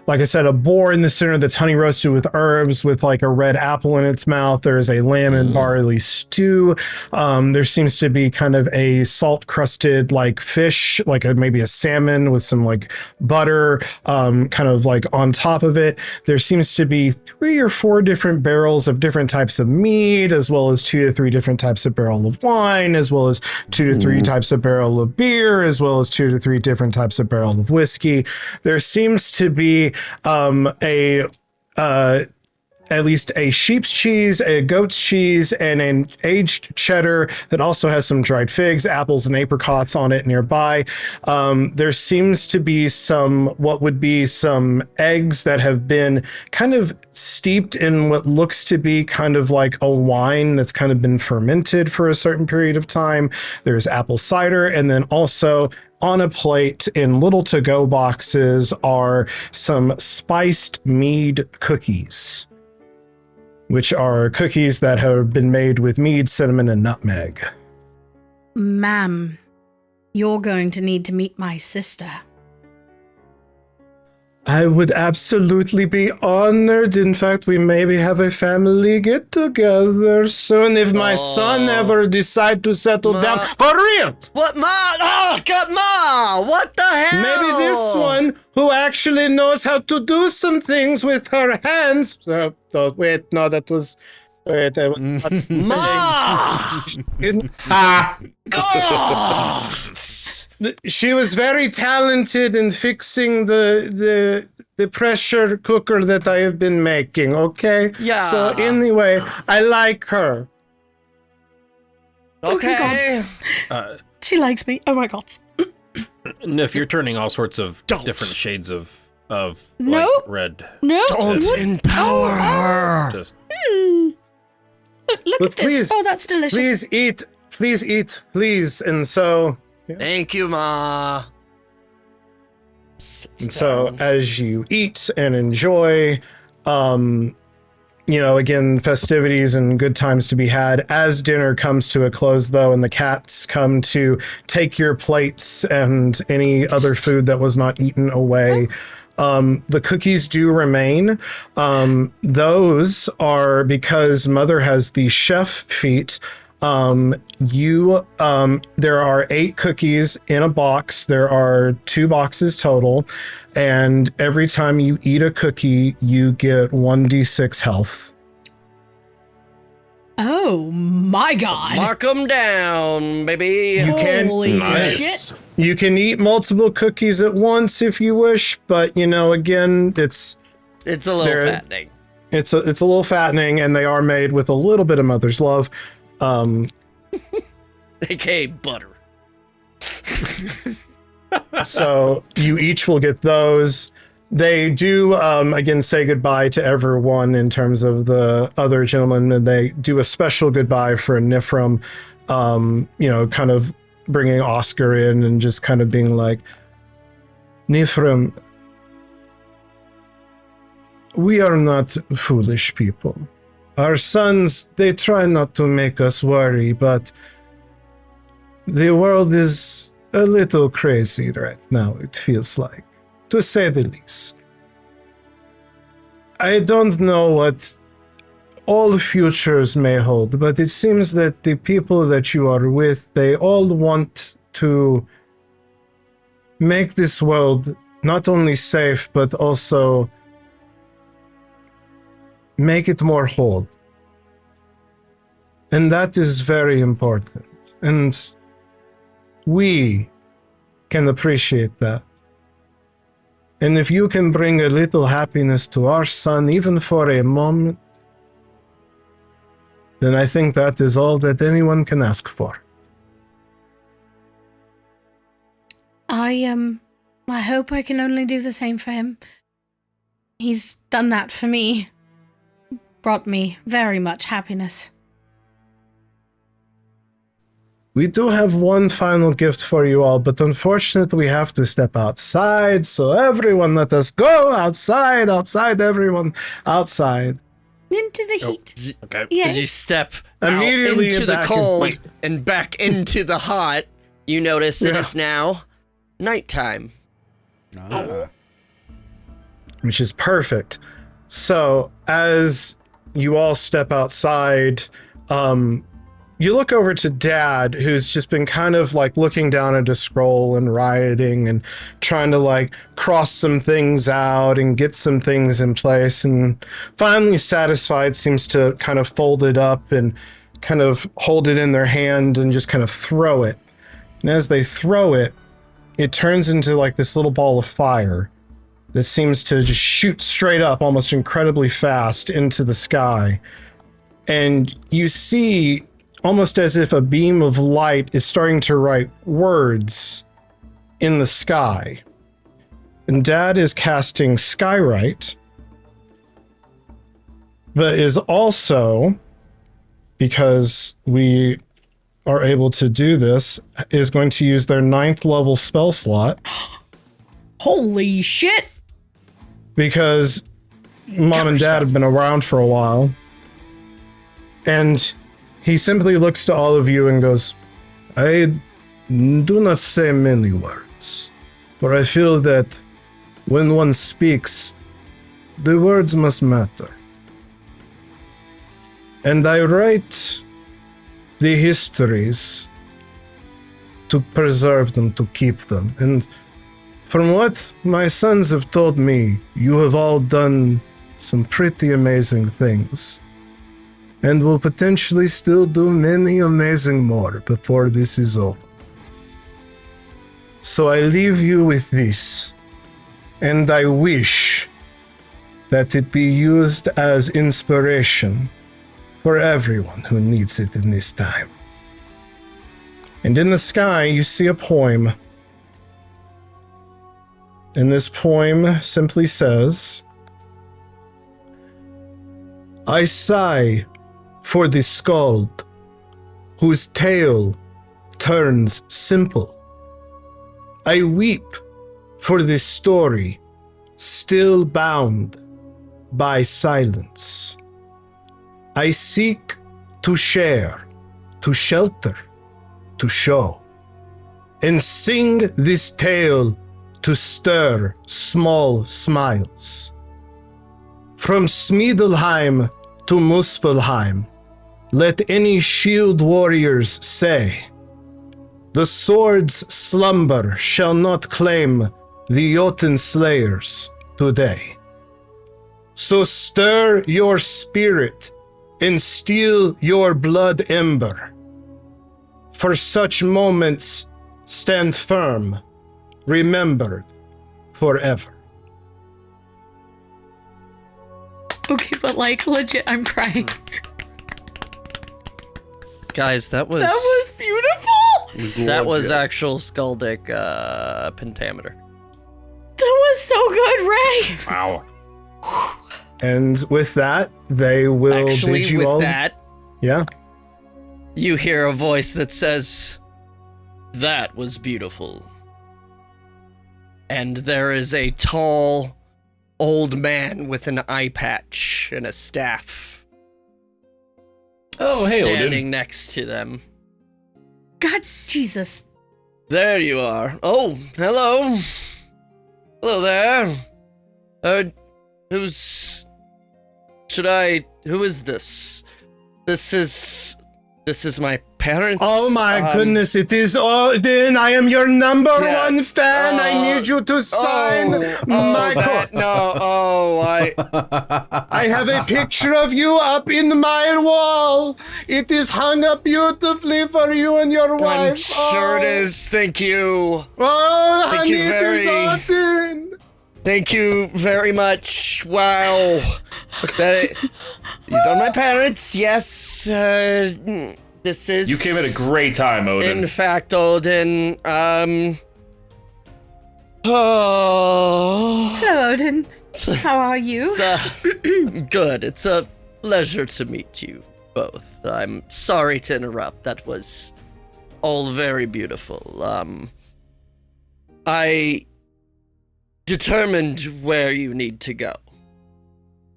S6: like I said, a boar in the center that's honey roasted with herbs with like a red apple in its mouth. There's a lamb and barley stew. There seems to be kind of a salt crusted like fish, like maybe a salmon with some like butter, kind of like on top of it. There seems to be 3 or 4 different barrels of different types of meat, as well as 2 to 3 different types of barrel of wine, as well as 2 to 3 types of barrel of beer, as well as 2 to 3 different types of barrel of whiskey. There seems to be at least a sheep's cheese, a goat's cheese, and an aged cheddar that also has some dried figs, apples, and apricots on it nearby. There seems to be what would be some eggs that have been kind of steeped in what looks to be kind of like a wine that's kind of been fermented for a certain period of time. There's apple cider, and then also on a plate in little to-go boxes are some spiced mead cookies, which are cookies that have been made with mead, cinnamon, and nutmeg.
S3: Ma'am, you're going to need to meet my sister.
S6: I would absolutely be honored. In fact, we maybe have a family get-together soon if my son ever decide to settle down. For real!
S2: What, Ma? Oh, God, Ma! What the hell?
S6: Maybe this one, who actually knows how to do some things with her hands. Wait, no, that was... Wait, I was not
S2: Ma!
S6: She was very talented in fixing the the pressure cooker that I have been making, okay?
S2: Yeah.
S6: So anyway, I like her.
S2: Okay.
S3: She likes me. Oh my god.
S4: Niph, you're turning all sorts of
S2: Don't.
S4: different shades of
S3: No.
S4: like red.
S3: No.
S2: Don't empower her.
S4: Just
S3: Look
S6: But
S3: at this.
S6: please,
S3: Oh, that's delicious.
S6: Please eat, please. And so,
S2: Thank you, Ma.
S6: as you eat and enjoy, again, festivities and good times to be had. As dinner comes to a close, though, and the cats come to take your plates and any other food that was not eaten away, the cookies do remain. Those are because Mother has the chef feat. There are 8 cookies in a box. There are 2 boxes total. And every time you eat a cookie, you get 1d6 health.
S3: Oh my god.
S2: Mark them down, baby.
S6: You can
S3: Holy
S9: Nice.
S3: shit.
S6: you can eat multiple cookies at once if you wish, but again,
S2: It's a little
S6: They're-
S2: fattening.
S6: it's a little fattening, and they are made with a little bit of Mother's love.
S2: AKA butter.
S6: So you each will get those. They do again say goodbye to everyone in terms of the other gentlemen, and they do a special goodbye for Niph, kind of bringing Oscar in and just kind of being like, Niph, we are not foolish people. Our sons, they try not to make us worry, but the world is a little crazy right now, it feels like, to say the least. I don't know what all futures may hold, but it seems that the people that you are with, they all want to make this world not only safe, but also make it more whole. And that is very important. And we can appreciate that. And if you can bring a little happiness to our son, even for a moment, then I think that is all that anyone can ask for.
S3: I hope I can only do the same for him. He's done that for me. Brought me very much happiness.
S6: We do have one final gift for you all, but unfortunately we have to step outside, so everyone let us go outside, everyone, outside.
S3: Into the heat.
S4: okay.
S3: Yeah.
S2: As you step
S6: Immediately
S2: out into the
S6: back in-
S2: cold
S4: Wait.
S2: and back into the hot, you notice it
S6: Yeah.
S2: is now nighttime.
S6: Which is perfect. So as you all step outside, you look over to Dad, who's just been kind of like looking down at a scroll and rioting and trying to like cross some things out and get some things in place, and finally satisfied seems to kind of fold it up and kind of hold it in their hand and just kind of throw it. And as they throw it, it turns into like this little ball of fire that seems to just shoot straight up almost incredibly fast into the sky. And you see, almost as if a beam of light is starting to write words in the sky. And Dad is casting Skywrite, but is also, because we are able to do this, is going to use their 9th level spell slot,
S3: Holy shit!
S6: because Mom and Dad have been around for a while. And he simply looks to all of you and goes, I do not say many words, but I feel that when one speaks, the words must matter. And I write the histories to preserve them, to keep them. And from what my sons have told me, you have all done some pretty amazing things, and will potentially still do many amazing more before this is over. So I leave you with this, and I wish that it be used as inspiration for everyone who needs it in this time. And in the sky, you see a poem. And this poem simply says, I sigh for the Skald, whose tale turns simple. I weep for this story, still bound by silence. I seek to share, to shelter, to show, and sing this tale to stir small smiles. From Smedelheim to Muspelheim, let any shield warriors say, the sword's slumber shall not claim the Jotun slayers today. So stir your spirit and steel your blood ember. For such moments stand firm, remembered forever.
S3: Okay, but like legit, I'm crying.
S2: Guys, that was
S3: That was beautiful.
S2: that was actual Skaldic pentameter.
S3: That was so good, Ray.
S4: Wow.
S6: And with that, they will
S2: Actually,
S6: bid you
S2: with
S6: all.
S2: that,
S6: Yeah.
S2: you hear a voice that says, "That was beautiful." And there is a tall, old man with an eye patch and a staff
S5: Oh, hey,
S2: standing
S5: Odin.
S2: next to them.
S3: God, Jesus.
S2: There you are. Oh, hello. Hello there. Who is this? This is my parents.
S6: Oh my goodness, it is Odin. I am your number
S2: Yeah.
S6: one fan. I need you to sign my I have a picture of you up in my wall. It is hung up beautifully for you and your wife.
S2: I'm sure it is. Thank you.
S6: Oh,
S2: Thank
S6: honey,
S2: you
S6: it is
S2: very-
S6: Odin.
S2: Thank you very much. Wow. These are my parents. Yes. This is.
S5: You came at a great time, Odin.
S2: In fact, Odin. Oh.
S3: Hello, Odin. How are you?
S2: Good. It's a pleasure to meet you both. I'm sorry to interrupt. That was all very beautiful. I determined where you need to go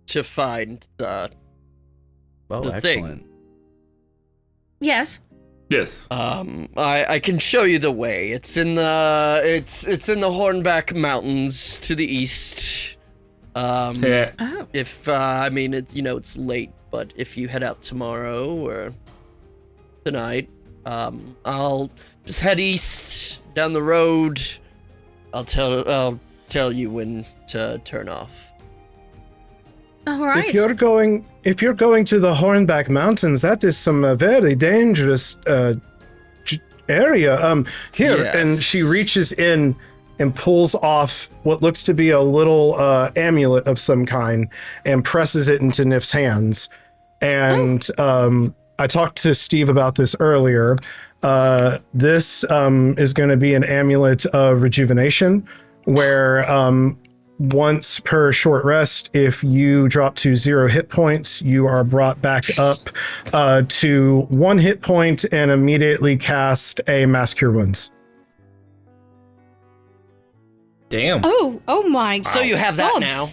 S2: to find the
S8: Oh,
S2: thing.
S8: excellent.
S3: Yes.
S5: Yes.
S2: I can show you the way. It's in the it's in the Hornback Mountains to the east.
S5: Yeah.
S3: Oh.
S2: If I mean it's late, but if you head out tomorrow or tonight, I'll just head east down the road. I'll tell you when to turn off.
S3: All right.
S6: If you're going to the Hornback Mountains, that is some very dangerous area. Here, and
S2: Yes.
S6: she reaches in and pulls off what looks to be a little amulet of some kind and presses it into Nif's hands. And I talked to Steve about this earlier. This is going to be an amulet of rejuvenation, where once per short rest, if you drop to 0 hit points, you are brought back up to 1 hit point and immediately cast a Mass Cure Wounds.
S5: Damn.
S3: Oh my.
S2: So you have that
S3: gods.
S2: now.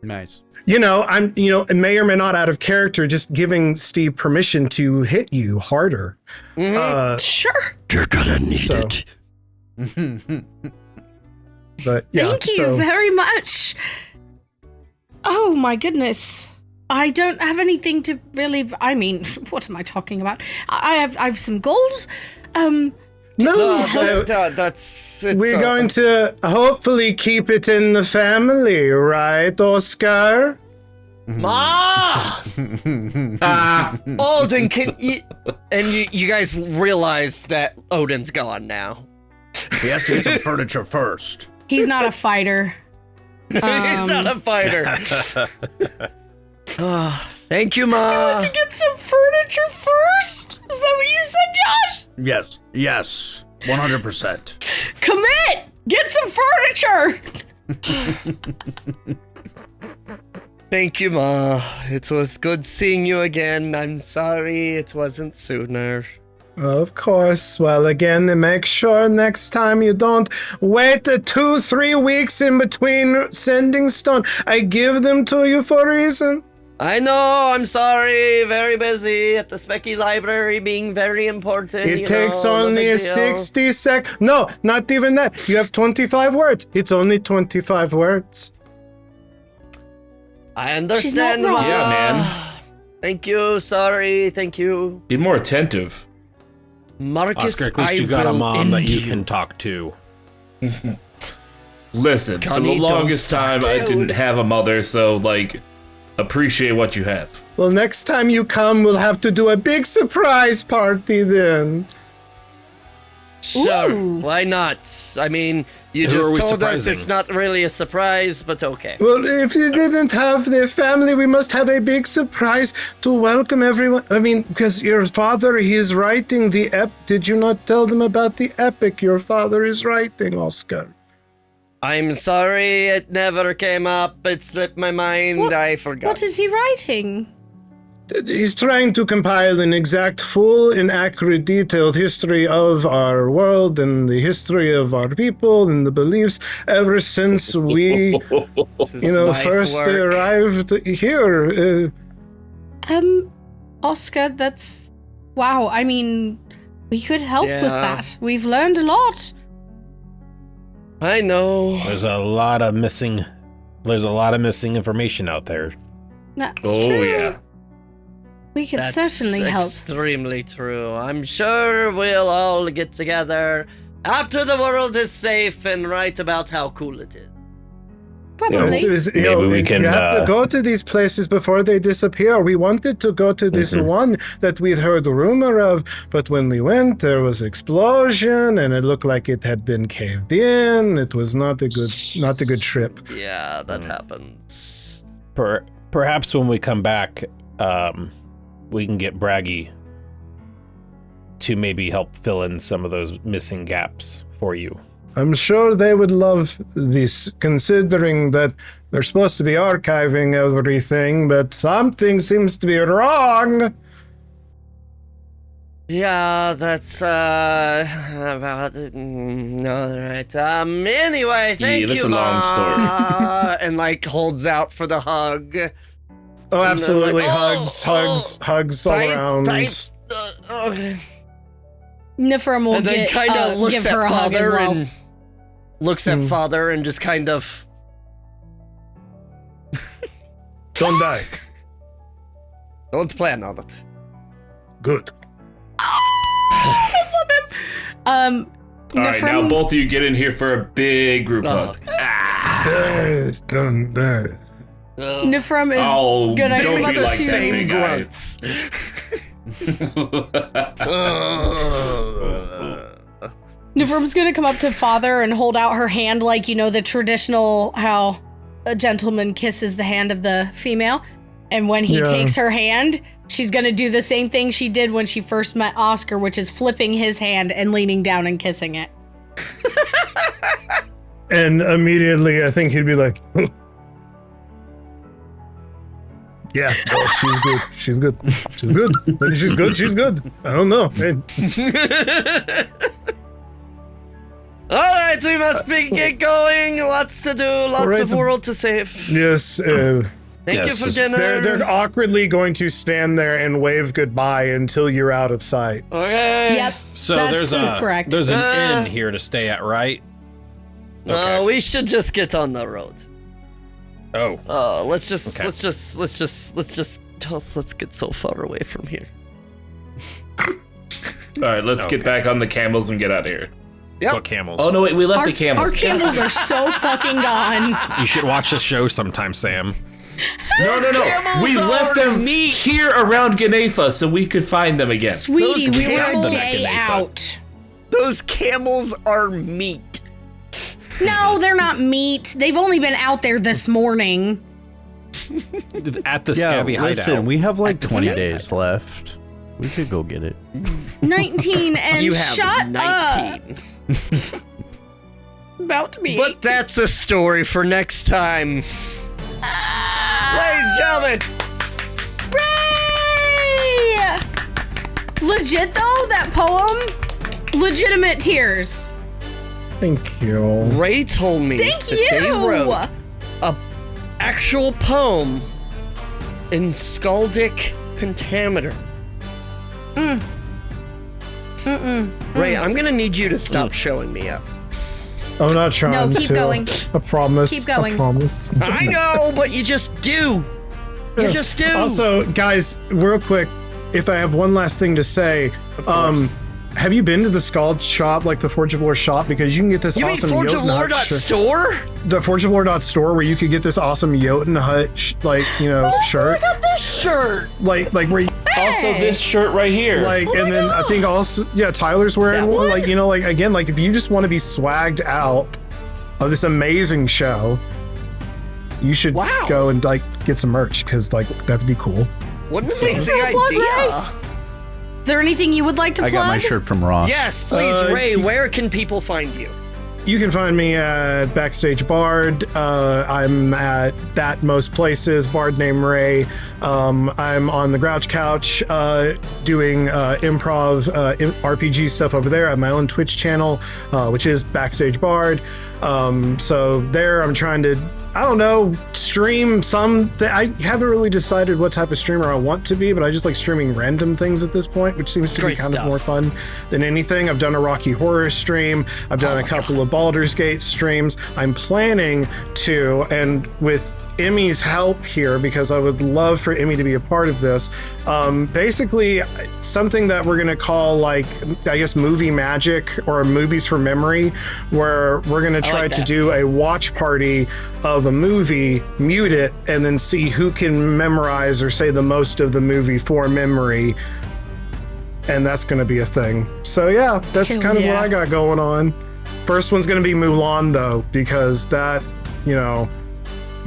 S8: Nice.
S6: I'm it may or may not out of character, just giving Steve permission to hit you harder.
S3: Sure.
S2: You're gonna need
S6: So-
S2: it.
S6: But yeah,
S3: Thank you
S6: so
S3: very much. Oh my goodness. I don't have anything to really. I mean, what am I talking about? I have some goals.
S6: no,
S2: That's
S6: we're going to hopefully keep it in the family, right, Oscar?
S2: Ma! Odin, can you... And you guys realize that Odin's gone now.
S1: He has to get some furniture first.
S3: He's not a fighter.
S2: He's not a fighter. Thank you, Ma.
S3: To get some furniture first? Is that what you said, Josh?
S1: Yes, 100%.
S3: Commit! Get some furniture!
S2: Thank you, Ma. It was good seeing you again. I'm sorry it wasn't sooner.
S6: Of course. Well, again, make sure next time you don't wait 2-3 weeks in between sending stone. I give them to you for a reason.
S2: I know, I'm sorry. Very busy at the Specky Library being very important.
S6: It takes only 60 seconds. No, not even that. You have 25 words. It's only 25 words.
S2: I understand,
S3: not
S2: Ma.
S3: wrong.
S5: Yeah, man.
S2: Thank you, sorry, thank you.
S5: Be more attentive.
S2: Marcus,
S4: Oscar, at least
S2: I
S4: you got a
S2: will
S4: mom that
S2: end
S4: you can talk to.
S5: Listen, for
S2: Connie,
S5: the
S2: don't
S5: longest time,
S2: start.
S5: I didn't have a mother, so, like, appreciate what you have.
S6: Well, next time you come, we'll have to do a big surprise party then.
S2: Sure,
S3: Ooh.
S2: why not? I mean, you
S4: Who are
S2: just
S4: we
S2: told us
S4: surprising?
S2: it's not really a surprise, but okay.
S6: Well, if you didn't have the family, we must have a big surprise to welcome everyone. I mean, because your father, he is writing the Did you not tell them about the epic your father is writing, Oscar?
S2: I'm sorry, it never came up. It slipped my mind.
S3: What-
S2: I forgot.
S3: What is he writing?
S6: He's trying to compile an exact, full, and accurate, detailed history of our world and the history of our people and the beliefs ever since we,
S2: This is life
S6: first
S2: work.
S6: arrived here.
S3: Oscar, that's... Wow, I mean, we could help with
S2: Yeah.
S3: that. We've learned a lot.
S2: I know.
S4: There's a lot of missing information out there.
S3: That's
S5: Oh,
S3: true.
S5: yeah.
S3: We could
S2: That's
S3: certainly help.
S2: extremely true. I'm sure we'll all get together after the world is safe and write about how cool it is.
S3: Probably.
S4: Maybe we can,
S6: You have to go to these places before they disappear. We wanted to go to this one that we'd heard rumor of, but when we went, there was explosion, and it looked like it had been caved in. It was not a good trip.
S2: Yeah, that happens.
S4: Perhaps when we come back, we can get Braggy to maybe help fill in some of those missing gaps for you.
S6: I'm sure they would love this, considering that they're supposed to be archiving everything, but something seems to be wrong.
S2: Yeah, that's about it. All right. Anyway, thank
S5: that's
S2: you,
S5: a long
S2: Ma. And like holds out for the hug.
S6: Oh, absolutely.
S2: like,
S6: Hugs all around.
S2: Okay.
S3: Niph will
S2: And then kind of looks
S3: give
S2: at
S3: her a hug as
S2: father
S3: well.
S2: and looks at father and just kind of.
S6: Don't die.
S2: Don't plan on it.
S6: Good.
S5: All right, now both of you get in here for a big group
S2: Oh,
S5: hug.
S6: Yes, done there.
S3: Niph is
S5: Oh,
S3: gonna
S5: don't
S3: come
S5: be
S3: up
S5: like
S3: to
S5: that
S3: you.
S5: big guy.
S3: Niphrum's gonna come up to father and hold out her hand like, the traditional how a gentleman kisses the hand of the female. And when he
S6: Yeah.
S3: takes her hand, she's gonna do the same thing she did when she first met Oscar, which is flipping his hand and leaning down and kissing it.
S6: And immediately, I think he'd be like, yeah, oh, she's good. She's good. She's good. When she's good, she's good. I don't know. Hey,
S2: All right, we must get going. Lots to do. Lots
S6: right,
S2: of world to save.
S6: yes,
S2: Thank you for dinner.
S6: they're awkwardly going to stand there and wave goodbye until you're out of sight.
S2: Okay.
S3: Yep.
S4: So
S3: That's
S4: there's
S3: correct.
S4: there's an inn here to stay at, right?
S2: No, we should just get on the road.
S4: Oh,
S2: Let's just
S4: Okay.
S2: let's get so far away from here.
S5: All right, let's get back on the camels and get out of here.
S2: Yep.
S4: what camels?
S5: Oh no, wait, we left the
S3: Our
S5: camels.
S3: camels are so fucking gone.
S4: You should watch the show sometime, Sam.
S5: No.
S2: camels
S5: We left
S2: are
S5: them
S2: meat.
S5: here around Ganefa so we could find them again.
S3: Sweetie,
S2: Those
S3: we were a
S2: camels-
S3: day
S4: Back in
S3: out.
S2: Those camels are meat.
S3: No, they're not meat. They've only been out there this morning.
S4: At the
S8: Yeah,
S4: scabby
S8: listen,
S4: hideout.
S8: we have like
S2: At the
S8: 20
S2: scabby
S8: days left. We could go get it.
S3: 19 and
S2: You have
S3: shut
S2: 19.
S3: up. About to be.
S2: But that's a story for next time. Ladies and gentlemen,
S3: Ray! Legit though, that poem, legitimate tears.
S6: Thank you.
S2: Ray told me
S3: Thank
S2: that they
S3: you.
S2: wrote a actual poem in Skaldic pentameter. Ray, I'm gonna need you to stop showing me up.
S6: I'm not trying
S3: No,
S6: to.
S3: keep going.
S6: I promise.
S3: Keep going.
S6: I promise.
S2: I know, but you just do. You just do.
S6: Also, guys, real quick, if I have one last thing to say, have you been to the Skald shop, like the Forge of Lore shop? Because you can get this
S2: you
S6: awesome
S2: mean
S6: Jotun Hut
S2: ForgeofLore.store?
S6: the Forge of Lore store where you could get this awesome Jotun Hut, shirt.
S2: I got this shirt.
S6: Like where you,
S5: Also, this shirt right here.
S6: and then I think also, Tyler's wearing
S2: That
S6: one.
S2: one?
S6: Again, if you just want to be swagged out of this amazing show, you should
S2: Wow.
S6: go and get some merch because that'd be cool.
S2: What an amazing
S3: So plug,
S2: idea.
S3: Is there anything you would like to
S8: I
S3: plug?
S8: got my shirt from Ross.
S2: Yes, please, Ray, where can people find you?
S6: You can find me at Backstage Bard. I'm at that most places. Bard named Ray. I'm on the Grouch Couch doing improv RPG stuff over there. I have my own Twitch channel, which is Backstage Bard. So there, I'm trying to, stream some. I haven't really decided what type of streamer I want to be, but I just like streaming random things at this point, which seems to be
S2: Great
S6: kind
S2: stuff.
S6: of more fun than anything. I've done a Rocky Horror stream. I've done a couple of Baldur's Gate streams. I'm planning to, and with Emmy's help here, because I would love for Emmy to be a part of this. Basically, something that we're gonna call movie magic or movies from memory, where we're gonna try to do a watch party of a movie, mute it, and then see who can memorize or say the most of the movie for memory. And that's gonna be a thing. So yeah, that's
S3: Hell
S6: kind of
S3: yeah.
S6: what I got going on. First one's gonna be Mulan though, because that, you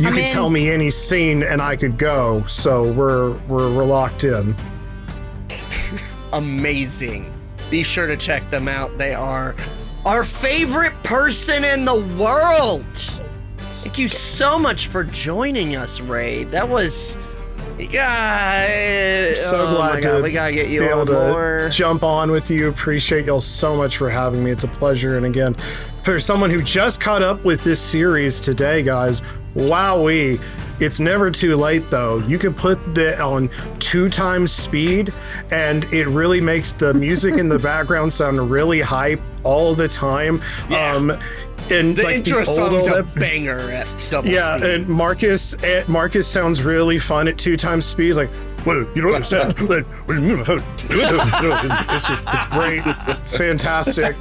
S3: I'm
S6: could
S3: in.
S6: tell me any scene and I could go, so we're locked in.
S2: Amazing. Be sure to check them out. They are our favorite person in the world. Thank you so much for joining us, Ray. That was...
S6: So
S2: oh my
S6: glad
S2: God,
S6: to
S2: we gotta get you
S6: be able
S2: on
S6: to
S2: more.
S6: jump on with you. Appreciate y'all so much for having me. It's a pleasure. And again, for someone who just caught up with this series today, guys, wowee. It's never too late though. You can put that on 2 times speed and it really makes the music in the background sound really hype all the time.
S2: Yeah.
S6: And
S2: The
S6: like
S2: intro
S6: the old
S2: song's a
S6: ep-
S2: banger at double
S6: Yeah,
S2: speed.
S6: and Marcus sounds really fun at 2 times speed. Like, well, you don't understand. It's great. It's fantastic.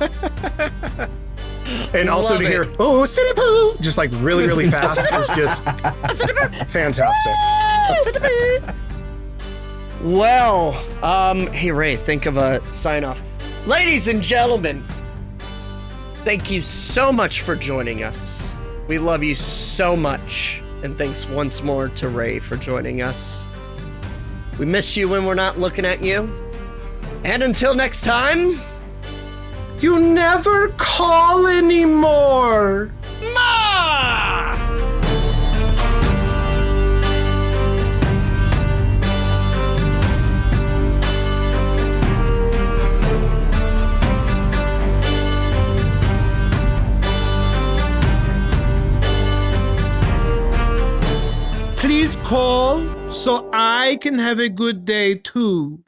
S6: And also
S2: Love
S6: to hear,
S2: it.
S6: oh, city poo, just like really, really fast is just fantastic.
S2: Well, hey Ray, think of a sign off. Ladies and gentlemen, thank you so much for joining us. We love you so much. And thanks once more to Ray for joining us. We miss you when we're not looking at you. And until next time,
S6: You never call anymore.
S2: Ma!
S6: Please call so I can have a good day too.